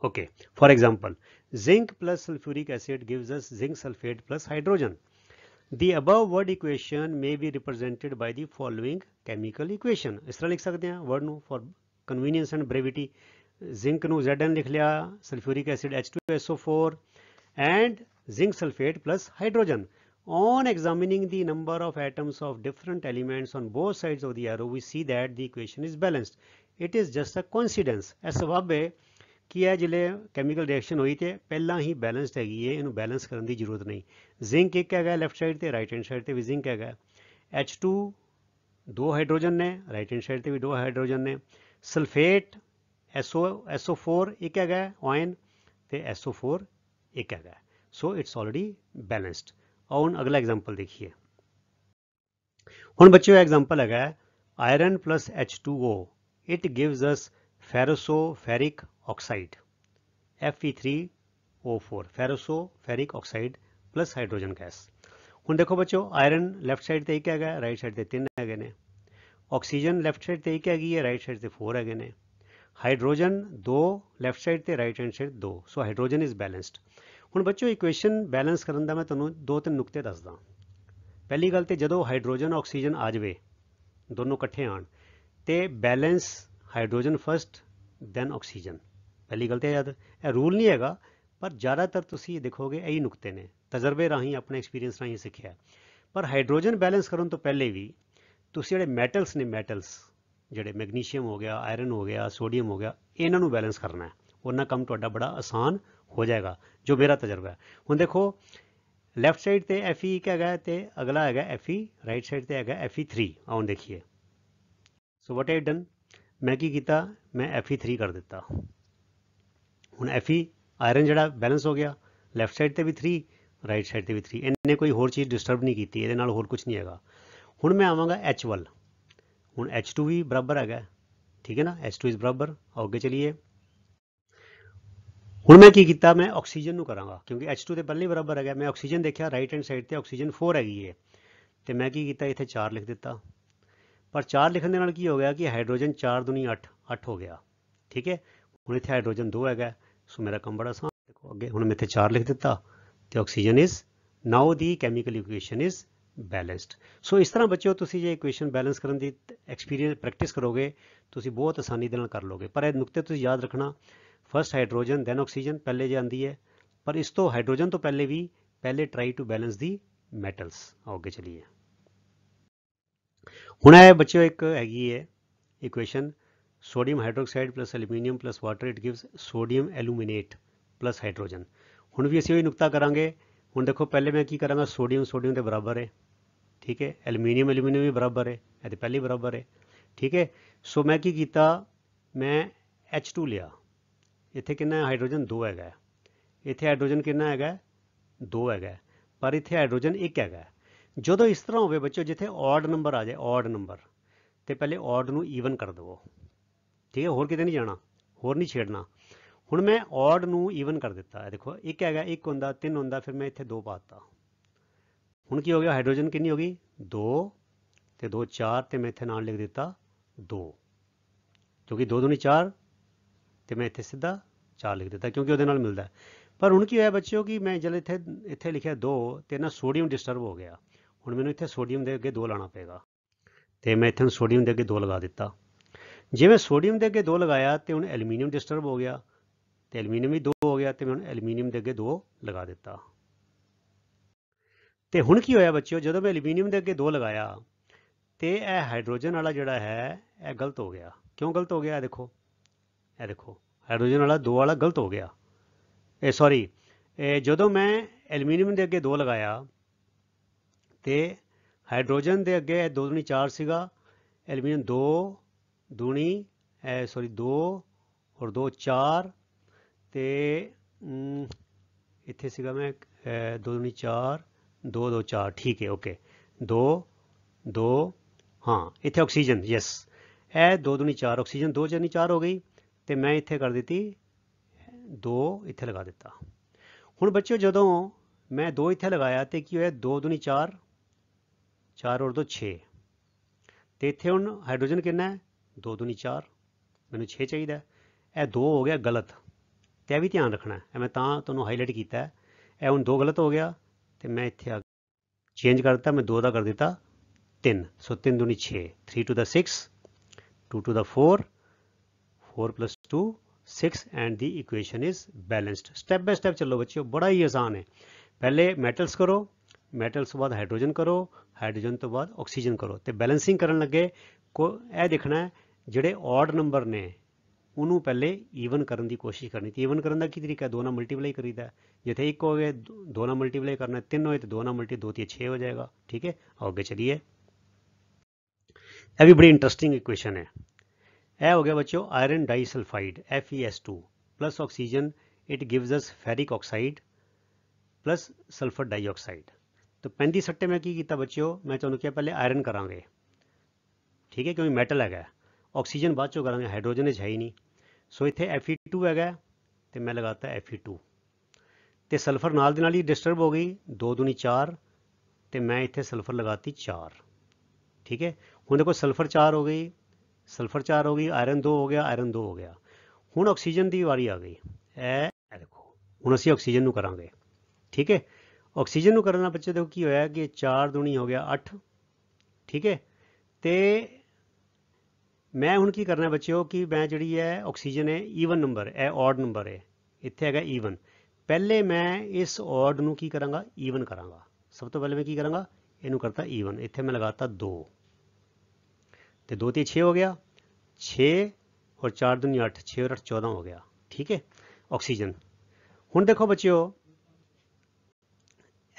Okay, for example, zinc plus sulfuric acid gives us zinc sulfate plus hydrogen. The above word equation may be represented by the following chemical equation. इस तरह लिख सकते हैं word ਨੂੰ for convenience and brevity. Zinc ਨੂੰ Zn ਲਿਖ ਲਿਆ, sulfuric acid H2SO4 and zinc sulfate plus hydrogen. On examining the number of atoms of different elements on both sides of the arrow, we see that the equation is balanced. It is just a coincidence. ਇਹ ਸਬਬ ਹੈ ਕਿ ਇਹ ਜਿਹੜੇ chemical reaction ਹੋਈ ਤੇ ਪਹਿਲਾਂ ਹੀ balanced ਹੈਗੀ ਹੈ, ਇਹਨੂੰ ਬੈਲੈਂਸ ਕਰਨ ਦੀ ਜ਼ਰੂਰਤ ਨਹੀਂ। ਜ਼ਿੰਕ ਇੱਕ ਹੈਗਾ ਲੈਫਟ ਸਾਈਡ ਤੇ, ਰਾਈਟ ਹੈਂਡ ਸਾਈਡ ਤੇ ਵੀ ਜ਼ਿੰਕ ਹੈਗਾ। H2 ਦੋ ਹਾਈਡਰੋਜਨ ਨੇ, ਰਾਈਟ ਹੈਂਡ ਸਾਈਡ ਤੇ ਵੀ ਦੋ ਹਾਈਡਰੋਜਨ ਨੇ। ਸਲਫੇਟ SO4 ਇੱਕ ਹੈਗਾ ਆਇਨ ਤੇ SO4 ਇੱਕ ਹੈਗਾ। So it's already balanced. ਆਓ ਹੁਣ ਅਗਲਾ ਐਗਜ਼ਾਮਪਲ ਦੇਖੀਏ। ਹੁਣ ਬੱਚਿਓ ਐਗਜ਼ਾਮਪਲ ਹੈਗਾ iron plus H2O, it gives us ferric oxide Fe3O4, ferric oxide plus hydrogen gas. ਹੁਣ देखो बच्चों आयरन लैफ्ट साइड ਤੇ 1 ਹੈਗਾ, राइट साइड ਤੇ 3 ਹੈਗੇ ਨੇ। ਆਕਸੀਜਨ ਲੈਫਟ ਸਾਈਡ ਤੇ 1 ਹੈਗੀ ਹੈ, ਰਾਈਟ ਸਾਈਡ ਤੇ 4 ਹੈਗੇ ਨੇ। ਹਾਈਡਰੋਜਨ 2 ਲੈਫਟ ਸਾਈਡ ਤੇ, right hand side 2। So hydrogen is balanced. ਹੁਣ ਬੱਚੋ ਇਕੁਏਸ਼ਨ ਬੈਲੈਂਸ ਕਰਨ ਦਾ ਮੈਂ ਤੁਹਾਨੂੰ 2-3 ਨੁਕਤੇ ਦੱਸਦਾ। ਪਹਿਲੀ ਗੱਲ ਤੇ ਜਦੋਂ ਹਾਈਡਰੋਜਨ ਆਕਸੀਜਨ ਆ ਜਾਵੇ, ਦੋਨੋਂ ਇਕੱਠੇ ਆਣ, ਤੇ balance hydrogen first then oxygen. ਪਹਿਲੀ ਗੱਲ ਤੇ ਯਾਦ, ਇਹ ਰੂਲ ਨਹੀਂ ਹੈਗਾ, ਪਰ ਜ਼ਿਆਦਾਤਰ ਤੁਸੀਂ ਦੇਖੋਗੇ ਇਹੀ ਨੁਕਤੇ ਨੇ, ਤਜਰਬੇ ਰਾਹੀਂ, ਆਪਣੇ ਐਕਸਪੀਰੀਅੰਸ ਰਾਹੀਂ ਸਿੱਖਿਆ। ਪਰ ਹਾਈਡਰੋਜਨ ਬੈਲੈਂਸ ਕਰਨ ਤੋਂ ਪਹਿਲੇ ਵੀ ਤੁਸੀਂ ਜਿਹੜੇ ਮੈਟਲਸ ਨੇ, ਮੈਟਲਸ ਜਿਹੜੇ ਮੈਗਨੀਸ਼ੀਅਮ ਹੋ ਗਿਆ, ਆਇਰਨ ਹੋ ਗਿਆ, ਸੋਡੀਅਮ ਹੋ ਗਿਆ, ਇਹਨਾਂ ਨੂੰ ਬੈਲੈਂਸ ਕਰਨਾ ਹੈ। ਉਹਨਾਂ ਕੰਮ ਤੁਹਾਡਾ ਬੜਾ ਆਸਾਨ ਹੋ ਜਾਏਗਾ, ਜੋ ਮੇਰਾ ਤਜਰਬਾ ਹੈ। ਹੁਣ ਦੇਖੋ ਲੈਫਟ ਸਾਈਡ ਤੇ Fe1 ਹੈਗਾ ਤੇ ਅਗਲਾ ਹੈਗਾ Fe, ਰਾਈਟ ਸਾਈਡ ਤੇ ਹੈਗਾ Fe3। ਆਉਣ ਦੇਖੀਏ। ਸੋ ਵਾਟ ਆਈ ਡਨ, ਮੈਂ ਕੀ ਕੀਤਾ, ਮੈਂ Fe3 ਕਰ ਦਿੱਤਾ। ਹੁਣ Fe ਆਇਰਨ ਜਿਹੜਾ ਬੈਲੈਂਸ ਹੋ ਗਿਆ, ਲੈਫਟ ਸਾਈਡ ਤੇ ਵੀ 3, ਰਾਈਟ ਸਾਈਡ ਤੇ ਵੀ 3। ਇਹਨੇ ਕੋਈ ਹੋਰ ਚੀਜ਼ ਡਿਸਟਰਬ ਨਹੀਂ ਕੀਤੀ, ਇਹਦੇ ਨਾਲ ਹੋਰ ਕੁਝ ਨਹੀਂ ਹੈਗਾ। ਹੁਣ ਮੈਂ ਆਵਾਂਗਾ H ਵੱਲ। ਹੁਣ H2 ਵੀ ਬਰਾਬਰ ਹੈਗਾ, ਠੀਕ ਹੈ ਨਾ, H2 ਇਜ਼ ਬਰਾਬਰ। ਅੱਗੇ ਚਲੀਏ। ਹੁਣ ਮੈਂ ਕੀ ਕੀਤਾ, ਮੈਂ ਆਕਸੀਜਨ ਨੂੰ ਕਰਾਂਗਾ, ਕਿਉਂਕਿ H2 ਤੇ ਪਹਿਲੇ ਬਰਾਬਰ ਹੈਗਾ। ਮੈਂ ਆਕਸੀਜਨ ਦੇਖਿਆ, ਰਾਈਟ ਹੈਂਡ ਸਾਈਡ ਤੇ ਆਕਸੀਜਨ 4 ਹੈਗੀ ਹੈ, ਤੇ ਮੈਂ ਕੀ ਕੀਤਾ, ਇੱਥੇ 4 ਲਿਖ ਦਿੱਤਾ। ਪਰ 4 ਲਿਖਣ ਦੇ ਨਾਲ ਕੀ ਹੋ ਗਿਆ ਕਿ ਹਾਈਡਰੋਜਨ 4 ਦੂਣੀ 8, 8 ਹੋ ਗਿਆ, ਠੀਕ ਹੈ। ਹੁਣ ਇੱਥੇ ਹਾਈਡਰੋਜਨ 2 ਹੈਗਾ, ਸੋ ਮੇਰਾ ਕੰਮ ਬੜਾ ਆਸਾਨ। ਦੇਖੋ ਅੱਗੇ, ਹੁਣ ਮੈਂ ਇੱਥੇ 4 ਲਿਖ ਦਿੱਤਾ, ਤੇ oxygen is, now the chemical equation is balanced. ਸੋ ਇਸ ਤਰ੍ਹਾਂ ਬੱਚਿਓ ਤੁਸੀਂ ਜੇ ਇਕੁਏਸ਼ਨ ਬੈਲੈਂਸ ਕਰਨ ਦੀ ਐਕਸਪੀਰੀਅੰਸ ਪ੍ਰੈਕਟਿਸ ਕਰੋਗੇ, ਤੁਸੀਂ ਬਹੁਤ ਆਸਾਨੀ ਦੇ ਨਾਲ ਕਰ ਲੋਗੇ। ਪਰ ਇਹ ਨੁਕਤੇ ਤੁਸੀਂ ਯਾਦ ਰੱਖਣਾ, ਫਸਟ ਹਾਈਡਰੋਜਨ ਦੈਨ ਆਕਸੀਜਨ ਪਹਿਲੇ ਜੇ ਆਉਂਦੀ ਹੈ, ਪਰ ਇਸ ਤੋਂ ਹਾਈਡਰੋਜਨ ਤੋਂ ਪਹਿਲੇ ਵੀ ਪਹਿਲੇ try to balance the metals. ਆਓ ਅੱਗੇ ਚਲੀਏ। ਹੁਣ ਇਹ ਬੱਚਿਓ ਇੱਕ ਹੈਗੀ ਹੈ equation, sodium hydroxide plus aluminium plus water, it gives sodium aluminate plus hydrogen. ਹੁਣ ਵੀ ਅਸੀਂ ਉਹੀ ਨੁਕਤਾ ਕਰਾਂਗੇ। ਹੁਣ ਦੇਖੋ ਪਹਿਲੇ ਮੈਂ ਕੀ ਕਰਾਂਗਾ, ਸੋਡੀਅਮ ਸੋਡੀਅਮ ਦੇ ਬਰਾਬਰ ਹੈ, ਠੀਕ ਹੈ। ਐਲੂਮੀਨੀਅਮ ਐਲੂਮੀਨੀਅਮ ਵੀ ਬਰਾਬਰ ਹੈ, ਇਹ ਤੇ ਪਹਿਲੇ ਬਰਾਬਰ ਹੈ, ਠੀਕ ਹੈ। ਸੋ ਮੈਂ ਕੀ ਕੀਤਾ, ਮੈਂ H2 ਲਿਆ। ਇੱਥੇ ਕਿੰਨਾ ਹੈ, ਹਾਈਡਰੋਜਨ 2 ਹੈਗਾ, ਇੱਥੇ ਹਾਈਡਰੋਜਨ ਕਿੰਨਾ ਹੈਗਾ, 2 ਹੈਗਾ, ਪਰ ਇੱਥੇ ਹਾਈਡਰੋਜਨ 1 ਹੈਗਾ। ਜਦੋਂ ਇਸ ਤਰ੍ਹਾਂ ਹੋਵੇ ਬੱਚੋ, ਜਿੱਥੇ ਔਡ ਨੰਬਰ ਆ ਜਾਏ, ਔਡ ਨੰਬਰ, ਤੇ ਪਹਿਲੇ ਔਡ ਨੂੰ ਈਵਨ ਕਰ ਦੇਵੋ, ਠੀਕ ਹੈ। ਹੋਰ ਕਿਤੇ ਨਹੀਂ ਜਾਣਾ, ਹੋਰ ਨਹੀਂ ਛੇੜਨਾ। ਹੁਣ ਮੈਂ ਔਡ ਨੂੰ ਈਵਨ ਕਰ ਦਿੱਤਾ, ਦੇਖੋ 1 ਹੈਗਾ, 1 ਹੁੰਦਾ, 3 ਹੁੰਦਾ, ਫਿਰ ਮੈਂ ਇੱਥੇ 2 ਪਾਤਾ। ਹੁਣ ਕੀ ਹੋ ਗਿਆ, ਹਾਈਡਰੋਜਨ ਕਿੰਨੀ ਹੋ ਗਈ, 2 ਤੇ 2 4, ਤੇ ਮੈਂ ਇੱਥੇ ਨਾਲ ਲਿਖ ਦਿੱਤਾ 2, ਕਿਉਂਕਿ 2 ਦੂਣੀ 4, ਤੇ ਮੈਂ ਇੱਥੇ ਸਿੱਧਾ 4 ਲਿਖ ਦਿੱਤਾ, ਕਿਉਂਕਿ ਉਹਦੇ ਨਾਲ ਮਿਲਦਾ। ਪਰ ਹੁਣ ਕੀ ਹੋਇਆ ਬੱਚਿਓ ਕਿ ਮੈਂ ਜਦ ਇੱਥੇ ਲਿਖਿਆ 2, ਤੇ ਨਾ ਸੋਡੀਅਮ ਡਿਸਟਰਬ ਹੋ ਗਿਆ। ਹੁਣ ਮੈਨੂੰ ਇੱਥੇ ਸੋਡੀਅਮ ਦੇ ਅੱਗੇ 2 ਲਾਣਾ ਪਏਗਾ, ਤੇ ਮੈਂ ਇੱਥੇ ਸੋਡੀਅਮ ਦੇ ਅੱਗੇ 2 ਲਗਾ ਦਿੱਤਾ। ਜਿਵੇਂ ਸੋਡੀਅਮ ਦੇ ਅੱਗੇ 2 ਲਗਾਇਆ, ਤੇ ਹੁਣ ਐਲੂਮੀਨੀਅਮ ਡਿਸਟਰਬ ਹੋ ਗਿਆ, ਤੇ ਐਲੂਮੀਨੀਅਮ ਵੀ 2 ਹੋ ਗਿਆ, ਤੇ ਮੈਂ ਹੁਣ ਐਲੂਮੀਨੀਅਮ ਦੇ ਅੱਗੇ 2 ਲਗਾ ਦਿੱਤਾ। ਤੇ ਹੁਣ ਕੀ ਹੋਇਆ ਬੱਚਿਓ, ਜਦੋਂ ਮੈਂ ਐਲੂਮੀਨੀਅਮ ਦੇ ਅੱਗੇ 2 ਲਗਾਇਆ, ਤੇ ਇਹ ਹਾਈਡਰੋਜਨ ਵਾਲਾ ਜਿਹੜਾ ਹੈ ਇਹ ਗਲਤ ਹੋ ਗਿਆ। ਕਿਉਂ ਗਲਤ ਹੋ ਗਿਆ, ਇਹ ਦੇਖੋ, ਇਹ ਦੇਖੋ, ਹਾਈਡਰੋਜਨ ਵਾਲਾ 2 ਵਾਲਾ ਗਲਤ ਹੋ ਗਿਆ। ਇਹ ਸੌਰੀ, ਜਦੋਂ ਮੈਂ ਐਲੂਮੀਨੀਅਮ ਦੇ ਅੱਗੇ 2 ਲਗਾਇਆ, ਤੇ ਹਾਈਡਰੋਜਨ ਦੇ ਅੱਗੇ 2 ਦੂਣੀ 4 ਸੀਗਾ, ਐਲੂਮੀਨੀਅਮ 2 ਦੂਣੀ 2 ਔਰ 2 4, ਤੇ ਇੱਥੇ ਸੀਗਾ ਮੈਂ 2 ਦੂਣੀ 4, 2 2 4, ਠੀਕ ਹੈ, ਓਕੇ, 2 2, ਹਾਂ ਇੱਥੇ ਆਕਸੀਜਨ, ਯੈਸ, ਇਹ 2 ਦੂਣੀ 4, ਆਕਸੀਜਨ 2 ਚਾਨੀ 4 ਹੋ ਗਈ, ਤੇ ਮੈਂ ਇੱਥੇ ਕਰ ਦਿੱਤੀ 2, ਇੱਥੇ ਲਗਾ ਦਿੱਤਾ। ਹੁਣ ਬੱਚਿਓ ਜਦੋਂ ਮੈਂ 2 ਇੱਥੇ ਲਗਾਇਆ, ਤੇ ਕੀ ਹੋਇਆ, 2 ਦੂਣੀ 4, 4 ਔਰ 2 6, ਤੇ ਇੱਥੇ ਹੁਣ ਹਾਈਡਰੋਜਨ ਕਿੰਨਾ ਹੈ, 2 ਦੂਣੀ 4, ਮੈਨੂੰ 6 ਚਾਹੀਦਾ। ਇਹ 2 ਹੋ ਗਿਆ ਗਲਤ, ਤੇ ਇਹ ਵੀ ਧਿਆਨ ਰੱਖਣਾ, ਇਹ ਮੈਂ ਤਾਂ ਤੁਹਾਨੂੰ ਹਾਈਲਾਈਟ ਕੀਤਾ। ਇਹ ਹੁਣ 2 ਗਲਤ ਹੋ ਗਿਆ, ਤੇ ਮੈਂ ਇੱਥੇ ਚੇਂਜ ਕਰ ਦਿੱਤਾ, ਮੈਂ 2 ਦਾ ਕਰ ਦਿੱਤਾ 3, ਸੋ 3 ਦੂਣੀ 6, 3 to the 6, 2 to the 4, 4 plus 2 6, and the equation is balanced. Step ਬਾय step ਚੱਲੋ ਬੱਚਿਓ, ਬੜਾ ਹੀ ਆਸਾਨ ਹੈ। ਪਹਿਲੇ ਮੈਟਲਸ ਕਰੋ, ਮੈਟਲਸ ਤੋਂ ਬਾਅਦ ਹਾਈਡਰੋਜਨ ਕਰੋ, ਹਾਈਡਰੋਜਨ ਤੋਂ ਬਾਅਦ ਆਕਸੀਜਨ ਕਰੋ, ਤੇ ਬੈਲੈਂਸਿੰਗ ਕਰਨ ਲੱਗੇ ਇਹ ਦੇਖਣਾ ਜਿਹੜੇ ਔਡ ਨੰਬਰ ਨੇ ਉਹਨੂੰ ਪਹਿਲੇ ਈਵਨ ਕਰਨ ਦੀ ਕੋਸ਼ਿਸ਼ ਕਰਨੀ। ਤੇ ਈਵਨ ਕਰਨ ਦਾ ਕੀ ਤਰੀਕਾ, 2 ਨਾਲ ਮਲਟੀਪਲਾਈ ਕਰੀਦਾ। ਜਿੱਥੇ 1 ਹੋ ਗਏ 2 ਨਾਲ ਮਲਟੀਪਲਾਈ ਕਰਨਾ, 3 ਹੋਏ ਤੇ 2 ਨਾਲ ਮਲਟੀ, 2 ਤੇ 6 ਹੋ ਜਾਏਗਾ, ਠੀਕ ਹੈ। ਅੱਗੇ ਚਲੀਏ। ਇਹ ਵੀ ਬੜੀ ਇੰਟਰਸਟਿੰਗ ਇਕੁਏਸ਼ਨ ਹੈ। ਇਹ ਹੋ ਗਿਆ ਬੱਚਿਓ iron disulphide FeS2 plus oxygen, it gives us ferric oxide plus sulphur dioxide. ਤਾਂ 35 ਸੱਟੇ ਮੈਂ ਕੀ ਕੀਤਾ ਬੱਚਿਓ, ਮੈਂ ਤੁਹਾਨੂੰ ਕਿਹਾ ਪਹਿਲੇ ਆਇਰਨ ਕਰਾਂਗੇ, ਠੀਕ ਹੈ, ਕਿਉਂਕਿ ਮੈਟਲ ਹੈਗਾ। ਆਕਸੀਜਨ ਬਾਅਦ ਚੋਂ ਕਰਾਂਗੇ, ਹਾਈਡਰੋਜਨ ਵਿੱਚ ਹੈ ਹੀ ਨਹੀਂ। ਸੋ ਇੱਥੇ Fe2 ਹੈਗਾ, ਤੇ ਮੈਂ ਲਗਾਤਾ Fe2, ਤੇ ਸਲਫਰ ਨਾਲ ਦੀ ਨਾਲ ਹੀ ਡਿਸਟਰਬ ਹੋ ਗਈ, 2 ਦੂਣੀ 4 ਤੇ ਮੈਂ ਇੱਥੇ ਸਲਫਰ ਲਗਾਤੀ 4। ਠੀਕ ਹੈ, ਹੁਣ ਦੇਖੋ ਸਲਫਰ 4 ਹੋ ਗਈ, ਸਲਫਰ 4 ਹੋ ਗਈ, ਆਇਰਨ 2 ਹੋ ਗਿਆ, ਆਇਰਨ 2 ਹੋ ਗਿਆ। ਹੁਣ ਆਕਸੀਜਨ ਦੀ ਵਾਰੀ ਆ ਗਈ, ਇਹ ਦੇਖੋ ਹੁਣ ਅਸੀਂ ਆਕਸੀਜਨ ਨੂੰ ਕਰਾਂਗੇ। ਠੀਕ ਹੈ, ਆਕਸੀਜਨ ਨੂੰ ਕਰਨ ਨਾਲ ਬੱਚੇ ਦੇਖੋ ਕੀ ਹੋਇਆ ਕਿ 4 ਦੂਣੀ ਹੋ ਗਿਆ 8। ਠੀਕ ਹੈ, ਤੇ ਮੈਂ ਹੁਣ ਕੀ ਕਰਨਾ ਬੱਚਿਓ ਕਿ ਮੈਂ ਜਿਹੜੀ ਹੈ ਆਕਸੀਜਨ ਹੈ ਈਵਨ ਨੰਬਰ, ਇਹ ਔਡ ਨੰਬਰ ਹੈ, ਇੱਥੇ ਹੈਗਾ ਈਵਨ। ਪਹਿਲੇ ਮੈਂ ਇਸ ਔਡ ਨੂੰ ਕੀ ਕਰਾਂਗਾ, ਈਵਨ ਕਰਾਂਗਾ। ਸਭ ਤੋਂ ਪਹਿਲੇ ਮੈਂ ਕੀ ਕਰਾਂਗਾ, ਇਹਨੂੰ ਕਰਤਾ ਈਵਨ। ਇੱਥੇ ਮੈਂ ਲਗਾਤਾ 2 ਤੇ 2 ਤੇ 6 ਹੋ ਗਿਆ, 6 ਔਰ 4 ਦੂਣੀ 8, 6 ਔਰ 8 14 ਹੋ ਗਿਆ। ਠੀਕ ਹੈ, ਆਕਸੀਜਨ। ਹੁਣ ਦੇਖੋ ਬੱਚਿਓ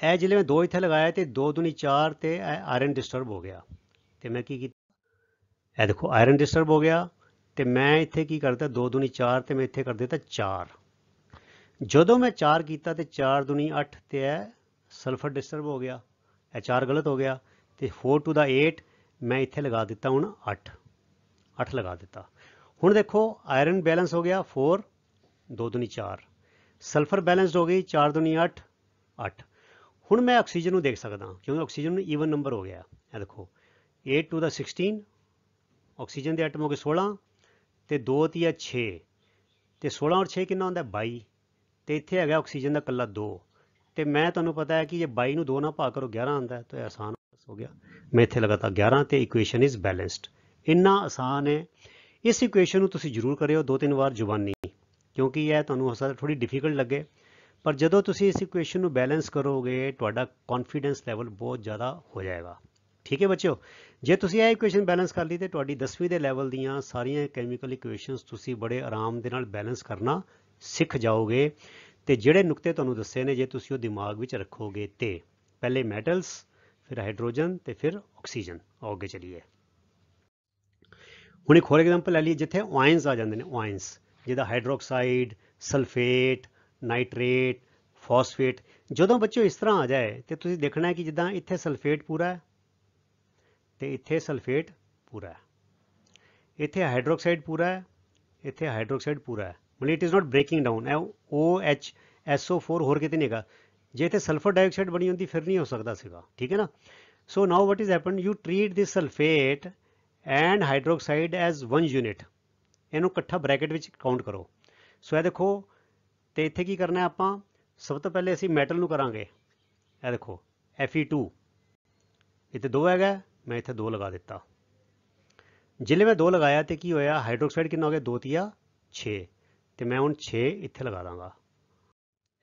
ਇਹ ਜਿਹੜੇ ਮੈਂ 2 ਇੱਥੇ ਲਗਾਇਆ ਤੇ 2 ਦੂਣੀ 4 ਤੇ ਆਇਰਨ ਡਿਸਟਰਬ ਹੋ ਗਿਆ ਤੇ ਮੈਂ ਕੀ ਕੀਤਾ, ਇਹ ਦੇਖੋ ਆਇਰਨ ਡਿਸਟਰਬ ਹੋ ਗਿਆ ਤੇ ਮੈਂ ਇੱਥੇ ਕੀ ਕਰਦਾ 2 ਦੂਣੀ 4 ਤੇ ਮੈਂ ਇੱਥੇ ਕਰ ਦਿੱਤਾ 4। ਜਦੋਂ ਮੈਂ 4 ਕੀਤਾ ਤੇ 4 ਦੂਣੀ 8 ਤੇ ਇਹ ਸਲਫਰ ਡਿਸਟਰਬ ਹੋ ਗਿਆ, ਇਹ 4 ਗਲਤ ਹੋ ਗਿਆ ਤੇ 4 ਟੂ ਦਾ 8 ਮੈਂ ਇੱਥੇ ਲਗਾ ਦਿੱਤਾ ਹੁਣ 8 ਲਗਾ ਦਿੱਤਾ। ਹੁਣ ਦੇਖੋ ਆਇਰਨ ਬੈਲੈਂਸ ਹੋ ਗਿਆ 4, 2 ਦੂਣੀ 4, ਸਲਫਰ ਬੈਲੈਂਸਡ ਹੋ ਗਈ 4 ਦੂਣੀ 8। ਹੁਣ ਮੈਂ ਆਕਸੀਜਨ ਨੂੰ ਦੇਖ ਸਕਦਾ ਕਿਉਂਕਿ ਆਕਸੀਜਨ ਨੂੰ ਈਵਨ ਨੰਬਰ ਹੋ ਗਿਆ। ਇਹ ਦੇਖੋ 8 ਟੂ ਦਾ 16, ਆਕਸੀਜਨ ਦੇ ਐਟਮ ਹੋ ਗਏ 16 ਤੇ 2 ਤੀਆ 6 ਤੇ 16 ਔਰ 6 ਕਿੰਨਾ ਹੁੰਦਾ 22 ਤੇ ਇੱਥੇ ਹੈਗਾ ਆਕਸੀਜਨ ਦਾ ਇਕੱਲਾ 2 ਤੇ ਮੈਂ ਤੁਹਾਨੂੰ ਪਤਾ ਹੈ ਕਿ ਜੇ 22 ਨੂੰ 2 ਨਾਲ ਭਾਗ ਕਰੋ 11 ਆਉਂਦਾ ਤਾਂ ਇਹ ਆਸਾਨ ਹੋ ਗਿਆ। ਮੈਂ ਇੱਥੇ ਲਗਾਤਾ 11 ਤੇ ਇਕੁਏਸ਼ਨ ਇਜ਼ ਬੈਲੈਂਸਡ। ਇੰਨਾ ਆਸਾਨ ਹੈ। ਇਸ ਇਕੁਏਸ਼ਨ ਨੂੰ ਤੁਸੀਂ ਜ਼ਰੂਰ ਕਰਿਓ 2-3 ਵਾਰ ਜ਼ੁਬਾਨੀ, ਕਿਉਂਕਿ ਇਹ ਤੁਹਾਨੂੰ ਹੋ ਸਕਦਾ ਥੋੜੀ ਡਿਫਿਕਲਟ ਲੱਗੇ, ਪਰ ਜਦੋਂ ਤੁਸੀਂ ਇਸ ਇਕੁਏਸ਼ਨ ਨੂੰ ਬੈਲੈਂਸ ਕਰੋਗੇ ਤੁਹਾਡਾ ਕੌਨਫੀਡੈਂਸ ਲੈਵਲ ਬਹੁਤ ਜ਼ਿਆਦਾ ਹੋ ਜਾਏਗਾ। ਠੀਕ ਹੈ ਬੱਚਿਓ, ਜੇ ਤੁਸੀਂ ਇਹ ਇਕੁਏਸ਼ਨ ਬੈਲੈਂਸ ਕਰ ਲਈ ਤੇ ਤੁਹਾਡੀ 10ਵੀਂ ਦੇ ਲੈਵਲ ਦੀਆਂ ਸਾਰੀਆਂ ਕੈਮੀਕਲ ਇਕੁਏਸ਼ਨਸ ਤੁਸੀਂ ਬੜੇ ਆਰਾਮ ਦੇ ਨਾਲ ਬੈਲੈਂਸ ਕਰਨਾ ਸਿੱਖ ਜਾਓਗੇ। ਤੇ ਜਿਹੜੇ ਨੁਕਤੇ ਤੁਹਾਨੂੰ ਦੱਸੇ ਨੇ ਜੇ ਤੁਸੀਂ ਉਹ ਦਿਮਾਗ ਵਿੱਚ ਰੱਖੋਗੇ ਤੇ ਪਹਿਲੇ ਮੈਟਲਸ, ਫਿਰ ਹਾਈਡਰੋਜਨ ਤੇ ਫਿਰ ਆਕਸੀਜਨ। ਅੱਗੇ ਚਲੀਏ, ਹੁਣ ਇੱਕ ਹੋਰ ਐਗਜ਼ਾਮਪਲ ਲੈ ਲਈਏ ਜਿੱਥੇ ਆਇਨਸ ਆ ਜਾਂਦੇ ਨੇ, ਆਇਨਸ ਜਿਹਦਾ ਹਾਈਡਰੋਕਸਾਈਡ, ਸਲਫੇਟ, ਨਾਈਟ੍ਰੇਟ, ਫਾਸਫੇਟ। ਜਦੋਂ ਬੱਚਿਓ ਇਸ ਤਰ੍ਹਾਂ ਆ ਜਾਏ ਤੇ ਤੁਸੀਂ ਦੇਖਣਾ ਹੈ ਕਿ ਜਿੱਦਾਂ ਇੱਥੇ ਸਲਫੇਟ ਪੂਰਾ ਹੈ ਤੇ ਇੱਥੇ ਸਲਫੇਟ ਪੂਰਾ ਹੈ, ਇੱਥੇ ਹਾਈਡਰੋਕਸਾਈਡ ਪੂਰਾ ਹੈ, ਇੱਥੇ ਹਾਈਡਰੋਕਸਾਈਡ ਪੂਰਾ ਹੈ, ਮਤਲਬ it is not breaking down. OH SO4 ਹੋਰ ਕਿਤੇ ਨਹੀਂ ਹੈਗਾ। ਜੇ ਇੱਥੇ ਸਲਫਰ ਡਾਈਆਕਸਾਈਡ ਬਣੀ ਹੁੰਦੀ ਫਿਰ ਨਹੀਂ ਹੋ ਸਕਦਾ ਸੀਗਾ। ਠੀਕ ਹੈ ਨਾ। So now what is happen, you treat this sulphate and hydroxide as 1 unit. ਇਹਨੂੰ ਇਕੱਠਾ ਬ੍ਰੈਕਟ ਵਿੱਚ ਕਾਊਂਟ ਕਰੋ। ਸੋ ਇਹ ਦੇਖੋ ਤੇ ਇੱਥੇ ਕੀ ਕਰਨਾ ਆਪਾਂ, ਸਭ ਤੋਂ ਪਹਿਲੇ ਅਸੀਂ ਮੈਟਲ ਨੂੰ ਕਰਾਂਗੇ। ਇਹ ਦੇਖੋ Fe2 ਇੱਥੇ 2 ਹੈਗਾ, ਮੈਂ ਇੱਥੇ 2 ਲਗਾ ਦਿੱਤਾ। ਜਿਲੇ ਮੈਂ 2 ਲਗਾਇਆ ਤੇ ਕੀ ਹੋਇਆ, ਹਾਈਡਰੋਕਸਾਈਡ ਕਿੰਨਾ ਹੋ ਗਿਆ 2 ਤੀਆ 6 ਤੇ ਮੈਂ ਹੁਣ 6 ਇੱਥੇ ਲਗਾ ਦਾਂਗਾ।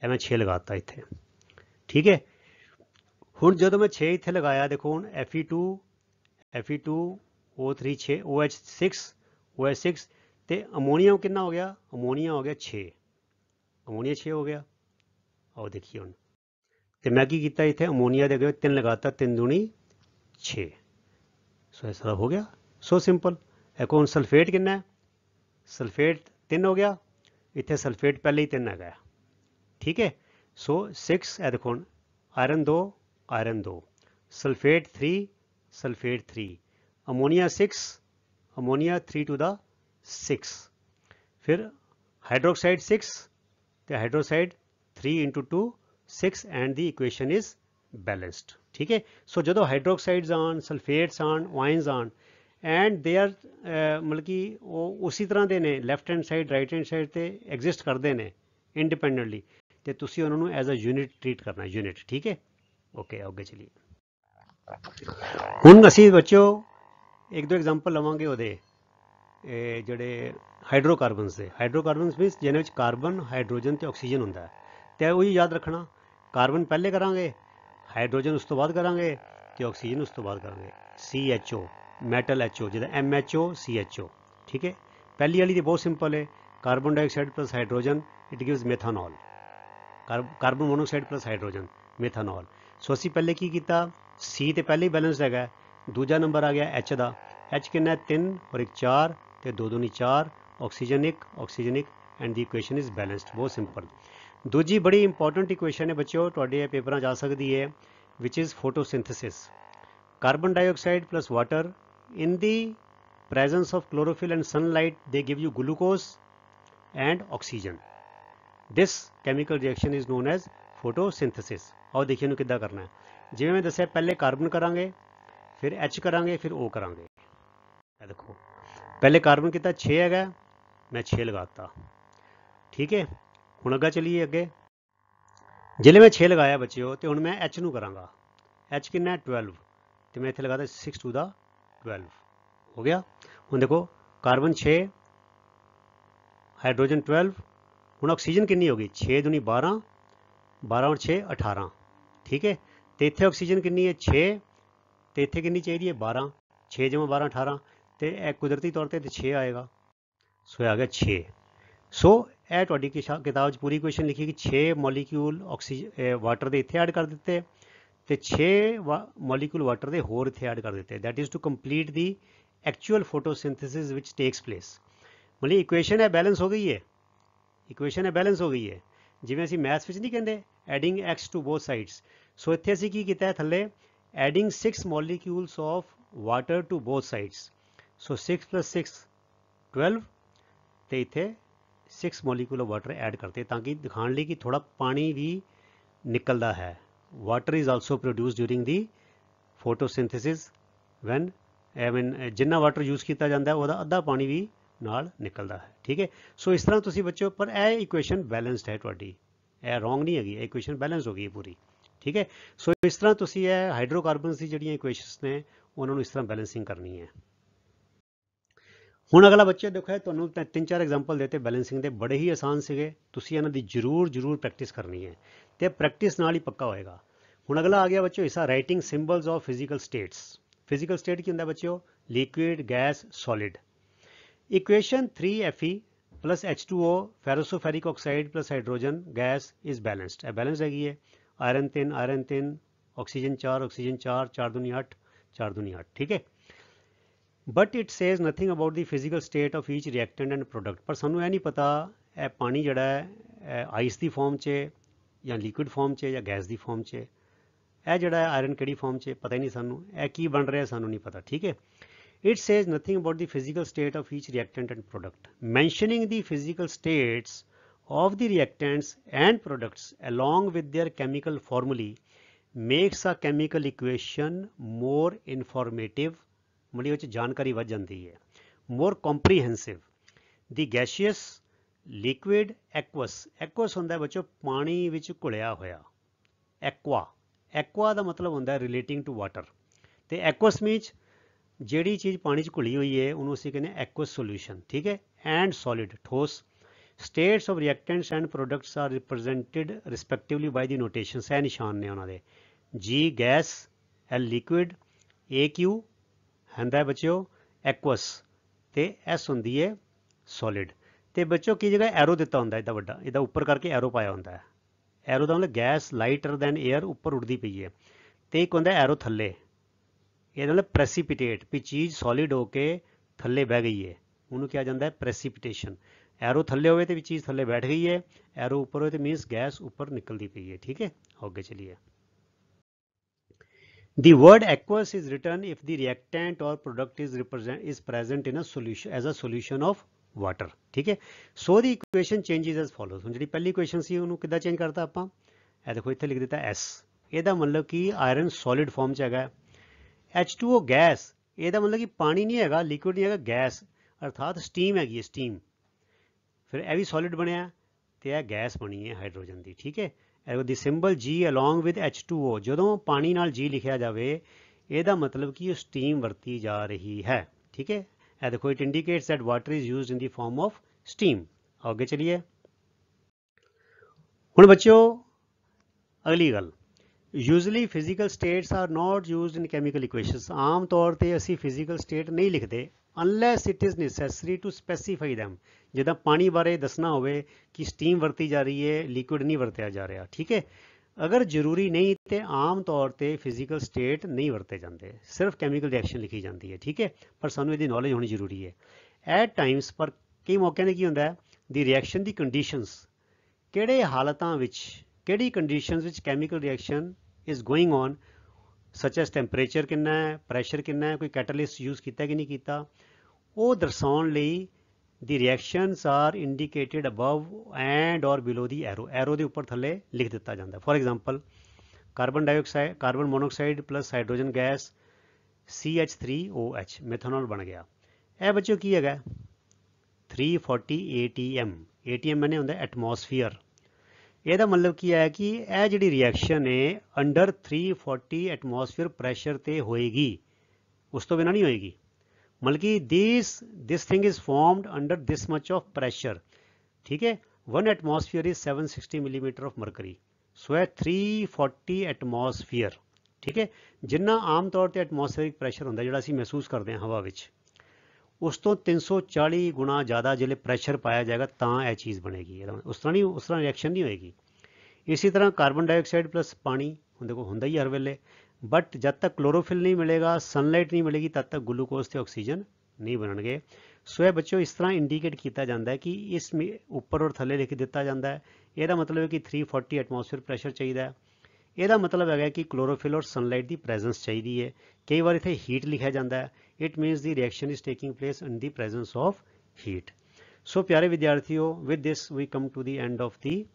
ਇਹ ਮੈਂ 6 ਲਗਾਤਾ ਇੱਥੇ। ਠੀਕ ਹੈ, ਹੁਣ ਜਦੋਂ ਮੈਂ 6 ਇੱਥੇ ਲਗਾਇਆ ਦੇਖੋ ਹੁਣ Fe2 O3 6 OH6 OH6 ਤੇ ਅਮੋਨੀਆ ਕਿੰਨਾ ਹੋ ਗਿਆ, ਅਮੋਨੀਆ ਹੋ ਗਿਆ 6, ਅਮੋਨੀਆ 6 ਹੋ ਗਿਆ। ਆਓ ਦੇਖੀਏ ਹੁਣ, ਤੇ ਮੈਂ ਕੀ ਕੀਤਾ ਇੱਥੇ ਅਮੋਨੀਆ ਦੇ ਅੱਗੇ 3 ਲਗਾਤਾ, 3 ਦੂਣੀ 6। ਸੋ ਇਸ ਤਰ੍ਹਾਂ ਹੋ ਗਿਆ। ਸੋ ਸਿੰਪਲ। ਇੱਕ ਹੁਣ ਸਲਫੇਟ ਕਿੰਨਾ ਹੈ, ਸਲਫੇਟ 3 ਹੋ ਗਿਆ, ਇੱਥੇ ਸਲਫੇਟ ਪਹਿਲੇ ਹੀ 3 ਹੈਗਾ। ਠੀਕ ਹੈ, ਸੋ 6 ਇਹ ਦੇਖੋ ਹੁਣ iron 2 iron 2, sulphate 3 sulphate 3, ammonia 6 ammonia 3 two ਦਾ 6, ਫਿਰ ਹਾਈਡਰੋਕਸਾਈਡ 6 ਤੇ hydroxide 3 into 2 6 and the equation is balanced। ਠੀਕ ਹੈ, ਸੋ ਜਦੋਂ ਹਾਈਡਰੋਕਸਾਈਡਸ ਆਣ, ਸਲਫੇਟਸ ਆਣ, ਆਇਨਸ ਆਣ ਐਂਡ ਦੇ ਆਰ ਮਤਲਬ ਕਿ ਉਹ ਉਸੇ ਤਰ੍ਹਾਂ ਦੇ ਨੇ, left hand side right hand side ਤੇ ਐਗਜ਼ਿਸਟ ਕਰਦੇ ਨੇ ਇੰਡੀਪੈਂਡੈਂਟਲੀ, ਤੇ ਤੁਸੀਂ ਉਹਨਾਂ ਨੂੰ ਐਜ਼ ਅ ਯੂਨਿਟ ਟਰੀਟ ਕਰਨਾ, ਯੂਨਿਟ। ਠੀਕ ਹੈ, ਓਕੇ ਅੱਗੇ ਚਲੀਏ। ਹੁਣ ਅਸੀਂ ਬੱਚਿਓ ਇੱਕ ਦੋ ਐਗਜ਼ਾਮਪਲ ਲਵਾਂਗੇ ਉਹਦੇ ਜਿਹੜੇ ਹਾਈਡਰੋਕਾਰਬਨਸ ਦੇ। ਹਾਈਡਰੋਕਾਰਬਨਸ ਮੀਨਸ ਜਿਹਨਾਂ ਵਿੱਚ ਕਾਰਬਨ, ਹਾਈਡਰੋਜਨ ਤੇ ਆਕਸੀਜਨ ਹੁੰਦਾ ਹੈ। ਤੇ ਉਹੀ ਯਾਦ ਰੱਖਣਾ, ਕਾਰਬਨ ਪਹਿਲੇ ਕਰਾਂਗੇ, ਹਾਈਡਰੋਜਨ ਉਸ ਤੋਂ ਬਾਅਦ ਕਰਾਂਗੇ ਤੇ ਆਕਸੀਜਨ ਉਸ ਤੋਂ ਬਾਅਦ ਕਰਾਂਗੇ। CHO ਮੈਟਲ HO ਜਿਹਦਾ MHO CHO। ਠੀਕ ਹੈ, ਪਹਿਲੀ ਵਾਲੀ ਤੇ ਬਹੁਤ ਸਿੰਪਲ ਹੈ, carbon dioxide plus hydrogen it gives methanol, carbon monoxide plus hydrogen methanol. So ਅਸੀਂ ਪਹਿਲੇ ਕੀ ਕੀਤਾ, C ਤੇ ਪਹਿਲੇ ਹੀ ਬੈਲੈਂਸਡ ਹੈਗਾ, ਦੂਜਾ ਨੰਬਰ ਆ ਗਿਆ H ਦਾ। H ਕਿੰਨਾ 3 ਔਰ 1 4 ਤੇ 2 ਦੂਣੀ 4, oxygen 1 oxygen 1 and the equation is balanced. ਬਹੁਤ ਸਿੰਪਲ। ਦੂਜੀ ਬੜੀ ਇੰਪੋਰਟੈਂਟ ਇਕੁਏਸ਼ਨ ਹੈ ਬੱਚਿਓ, ਤੁਹਾਡੇ ਪੇਪਰਾਂ 'ਚ ਆ ਸਕਦੀ ਹੈ, which is photosynthesis. Carbon dioxide plus water in the presence of chlorophyll and sunlight they give you glucose and oxygen. This chemical reaction is known as photosynthesis. आओ देखिए इन्हू किद्दां करना है। जिवें मैं दस्सिया पहले कार्बन करांगे, फिर H करांगे, फिर O करांगे। ये देखो पहले कार्बन कितना 6 है, मैं 6 लगाता, ठीक है। हुण अग्गे चलिए, अगे जिले मैं 6 लगाया बच्चों तो हुण मैं H नू करांगा। H कितना 12, तो मैं इत्थे लगाता 6 टू द 12 हो गया। हुण देखो कार्बन 6, हाइड्रोजन 12, हुण ऑक्सीजन कितनी होगी 6 दूनी 12, 12 और 6 18, ठीक है। तो इत्थे ऑक्सीजन कितनी है 6, तो इत्थे कितनी चाहिए है 12, 6 जमा 12 18, तो यह कुदरती तौर पर 6 आएगा। सो आ गया 6। सो यह तुहाडी किताब पूरी क्वेश्चन लिखी कि 6 मॉलीक्यूल ऑक्सीजन वाटर के इत्थे ऐड कर दिते, तो 6 मॉलीक्यूल वाटर के होर इत्थे ऐड कर दिते। That is to complete the actual photosynthesis which takes place. मतलब इक्वेशन है बैलेंस हो गई है, इक्वेशन है बैलेंस हो गई है। जिवें असीं मैथ्स विच नहीं कहते adding x to both sides, so इत्थे असीं की कीता है थल्ले adding 6 molecules of water to both sides. So 6 + 6 12, तो इत्थे 6 मॉलीक्यूल ऑफ वाटर ऐड करते ताकि दिखाने लिए कि थोड़ा पानी भी निकलता है। Water is also produce during the photosynthesis when जिन्ना वाटर यूज़ किया जाता है वह अद्धा पानी भी नाल निकलता है, ठीक है। सो इस तरह तुसीं बच्चों पर यह इक्वेशन बैलेंसड है, तुहाडी यह रॉन्ग नहीं हैगी, इक्वेशन बैलेंस हो गई पूरी, ठीक है। सो इस तरह तुसीं यह हाइड्रोकार्बन की जिहड़ियां इक्वेशनस ने उन्होंने इस तरह बैलेंसिंग करनी है। ਹੁਣ अगला बच्चे देखो ਤੁਹਾਨੂੰ 3-4 एग्जाम्पल देते बैलेंसिंग के, बड़े ही आसान ਸੀਗੇ, ਤੁਸੀਂ ਇਹਨਾਂ ਦੀ जरूर प्रैक्टिस करनी है, तो प्रैक्टिस नाल ही पक्का होएगा। ਹੁਣ अगला आ गया बच्चों हिस्सा writing symbols of physical states. Physical state की होंगे बच्चों liquid, gas, solid. Equation 3Fe + H2O ferrosoferric oxide + hydrogen gas is balanced. Balance हैगी है। आयरन 3, ऑक्सीजन 4, ऑक्सीजन 4, 4 दूनी 8, 4 दूनी 8, ठीक है। But it says nothing about the physical state of each reactant and product. पर सानू यह नहीं पता यह पानी जड़ा है आइस की फॉर्म च या लिक्विड फॉर्म च या गैस की फॉर्म च, यह जड़ा आयरन किहड़ी फॉर्म च पता ही नहीं सानू, यह की बन रहा है सानू नहीं पता, ठीक है। It says nothing about the physical state of each reactant and product. Mentioning the physical states of the reactants and products along with their chemical formulae makes a chemical equation more informative, मतलब उस जानकारी वध जाती है, more comprehensive। the gaseous, liquid, aqueous। aqueous होंदा है बच्चों पानी विच घुलिया होया, aqua। aqua का मतलब होंदा है relating to water, तो aqueous मीन्स ਜਿਹੜੀ चीज़ पानी च घुली हुई है उन्होंने असीं कहने aqueous solution, ठीक है। and solid ठोस। states of reactants and products are represented respectively by the notations। है निशान ने उन्होंने G gas, L liquid, AQ हैंदा है बच्चों एक्वस, तो S होंदी है सॉलिड। तो बच्चों की जगह एरो दिता होंदा इदा वड्डा, इदा उपर करके एरो पाया होंदा है। एरो का मतलब गैस लाइटर दैन एयर उपर उड़ती पई है, तो एक होंदा एरो थल्ले, ये मतलब प्रेसीपिटेट भी चीज़ सॉलिड होके थल्ले बह गई है, उन्होंने कहा जाता है प्रेसीपिटेशन। एरो थल्ले होवे तो भी चीज़ थल्ले बैठ गई है, एरो ऊपर हो तो मीनस गैस ऊपर निकलती पई है, ठीक है। आगे चलिए। The word aqueous is written if the reactant or product is present in a solution as a solution of water, ठीक है। So the equation changes as follows। ਹੁਣ ਜਿਹੜੀ ਪਹਿਲੀ ਇਕੁਏਸ਼ਨ ਸੀ ਉਹਨੂੰ ਕਿੱਦਾਂ ਚੇਂਜ ਕਰਤਾ ਆਪਾਂ, ਇਹ ਦੇਖੋ ਇੱਥੇ ਲਿਖ ਦਿੱਤਾ S। ਇਹਦਾ मतलब कि आयरन सॉलिड फॉर्म च हैगा। H2O गैस, ਇਹਦਾ मतलब कि पानी नहीं हैगा, लिक्विड नहीं हैगा, गैस अर्थात स्टीम हैगी है, स्टीम। फिर यह भी सॉलिड बनया तो यह गैस बनी है हाइड्रोजन की, ठीक है। The symbol G along with H2O, जो पानी नाल G लिखा जाए यदा मतलब कि स्टीम वरती जा रही है, ठीक है। यह देखो it indicates that water is used in the form of steam. आगे चलिए। हुण बच्चों अगली गल, usually physical states are not used in chemical equations. आम तौर पर असी फिजिकल स्टेट नहीं लिखते unless it is necessary to specify them. जिदा पानी बारे दसना होवे कि स्टीम वरती जा रही है, लिक्विड नहीं वरत्या जा रहा, ठीक है। अगर जरूरी नहीं तो आम तौर पर फिजिकल स्टेट नहीं वरते जाते, सिर्फ कैमिकल रिएक्शन लिखी जाती है, ठीक है। पर सानू इसकी नॉलेज होनी जरूरी है। एट टाइम्स पर कई मौकों पर की होंदा है दी रिएक्शन दी कंडीशनस, किहड़े हालतां विच किहड़ी कंडीशनस विच chemical reaction is going on, such as temperature कितना है, प्रैशर कितना है, कोई कैटलिस्ट यूज़ किया कि नहीं किया, वो दर्शाने लई the reactions are indicated above and or below the arrow ਦੇ ਉੱਪਰ ਥੱਲੇ ਲਿਖ ਦਿੱਤਾ ਜਾਂਦਾ। For example carbon monoxide plus hydrogen gas CH3OH methanol ਬਣ ਗਿਆ। ਇਹ ਬੱਚਿਓ ਕੀ ਹੈਗਾ 340 ATM। ATM ਮੈਨੇ ਹੁੰਦਾ ਐਟਮੋਸਫੀਅਰ। ਇਹਦਾ ਮਤਲਬ ਕੀ ਹੈ ਕਿ ਇਹ ਜਿਹੜੀ ਰਿਐਕਸ਼ਨ ਹੈ ਅੰਡਰ 340 ਐਟਮੋਸਫੀਅਰ ਪ੍ਰੈਸ਼ਰ ਤੇ ਹੋਏਗੀ, ਉਸ ਤੋਂ ਬਿਨਾਂ ਨਹੀਂ ਹੋਏਗੀ। ਮਤਲਬ ਕਿ this thing is formed under this much of pressure। ਠੀਕ ਹੈ, 1 atmosphere is 760 millimeter of mercury। ਸੋ ਹੈ 340 ਐਟਮੋਸਫੀਅਰ। ਠੀਕ ਹੈ, ਜਿੰਨਾ ਆਮ ਤੌਰ ਤੇ ਐਟਮੋਸਫੇਰਿਕ ਪ੍ਰੈਸ਼ਰ ਹੁੰਦਾ ਜਿਹੜਾ ਅਸੀਂ ਮਹਿਸੂਸ ਕਰਦੇ ਹਾਂ ਹਵਾ ਵਿੱਚ, ਉਸ ਤੋਂ 340 ਗੁਣਾ ਜ਼ਿਆਦਾ ਜਿਹੜੇ ਪ੍ਰੈਸ਼ਰ ਪਾਇਆ ਜਾਏਗਾ ਤਾਂ ਇਹ ਚੀਜ਼ ਬਣੇਗੀ। ਉਸ ਤਰ੍ਹਾਂ ਰਿਐਕਸ਼ਨ ਨਹੀਂ ਹੋਏਗੀ। ਇਸੇ ਤਰ੍ਹਾਂ ਕਾਰਬਨ ਡਾਈਆਕਸਾਈਡ ਪਲੱਸ ਪਾਣੀ ਹੁੰਦੇ ਕੋਲ ਹੁੰਦਾ ਹੀ ਹਰ ਵੇਲੇ, ਬਟ ਜਦ ਤੱਕ ਕਲੋਰੋਫਿਲ ਨਹੀਂ ਮਿਲੇਗਾ, ਸਨਲਾਈਟ ਨਹੀਂ ਮਿਲੇਗੀ, ਤਦ ਤੱਕ ਗਲੂਕੋਜ਼ ਤੇ ਆਕਸੀਜਨ ਨਹੀਂ ਬਣਨਗੇ। ਸੋ ਇਹ ਬੱਚਿਓ ਇਸ ਤਰ੍ਹਾਂ ਇੰਡੀਕੇਟ ਕੀਤਾ ਜਾਂਦਾ ਹੈ ਕਿ ਇਸ ਉੱਪਰ ਔਰ ਥੱਲੇ ਲਿਖ ਦਿੱਤਾ ਜਾਂਦਾ ਹੈ। ਇਹਦਾ ਮਤਲਬ ਹੈ ਕਿ 340 ਐਟਮੋਸਫੀਅਰ ਪ੍ਰੈਸ਼ਰ ਚਾਹੀਦਾ ਹੈ। ਇਹਦਾ ਮਤਲਬ ਹੈਗਾ ਕਿ ਕਲੋਰੋਫਿਲ ਔਰ ਸਨਲਾਈਟ ਦੀ ਪ੍ਰੈਜ਼ੈਂਸ ਚਾਹੀਦੀ ਹੈ। ਕਈ ਵਾਰ ਇੱਥੇ ਹੀਟ ਲਿਖਿਆ ਜਾਂਦਾ ਹੈ। It means the reaction is taking place in the presence of heat. So ਪਿਆਰੇ ਵਿਦਿਆਰਥੀਓ, with this we come to the end of the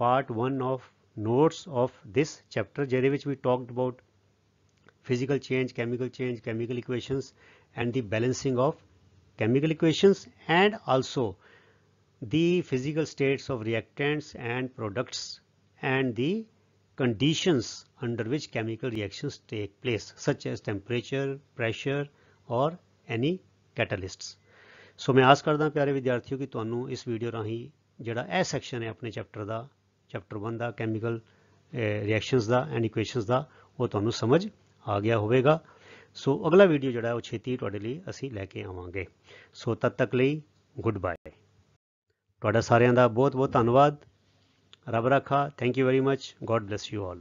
part 1 of notes of this chapter, ਜਿਹਦੇ ਵਿੱਚ we talked about physical change, chemical equations and the balancing of chemical equations, and also the physical states of reactants and products and the conditions under which chemical reactions take place, such as temperature, pressure or any catalysts। ਸੋ ਮੈਂ ਆਸ ਕਰਦਾ ਪਿਆਰੇ ਵਿਦਿਆਰਥੀਓ ਕਿ ਤੁਹਾਨੂੰ ਇਸ video ਰਾਹੀਂ ਜਿਹੜਾ ਇਹ ਸੈਕਸ਼ਨ ਹੈ ਆਪਣੇ ਚੈਪਟਰ 1 ਦਾ ਕੈਮੀਕਲ ਰਿਐਕਸ਼ਨਸ ਦਾ ਐਂਡ ਇਕੁਏਸ਼ਨਸ ਦਾ, ਉਹ ਤੁਹਾਨੂੰ ਸਮਝ ਆ ਗਿਆ ਹੋਵੇਗਾ। ਸੋ ਅਗਲਾ ਵੀਡੀਓ ਜਿਹੜਾ ਉਹ ਛੇਤੀ ਤੁਹਾਡੇ ਲਈ ਅਸੀਂ ਲੈ ਕੇ ਆਵਾਂਗੇ। ਸੋ ਤਦ ਤੱਕ ਲਈ ਗੁੱਡ ਬਾਏ। ਤੁਹਾਡਾ ਸਾਰਿਆਂ ਦਾ ਬਹੁਤ ਬਹੁਤ ਧੰਨਵਾਦ। ਰੱਬ ਰਾਖਾ। Thank you very much. God bless you all.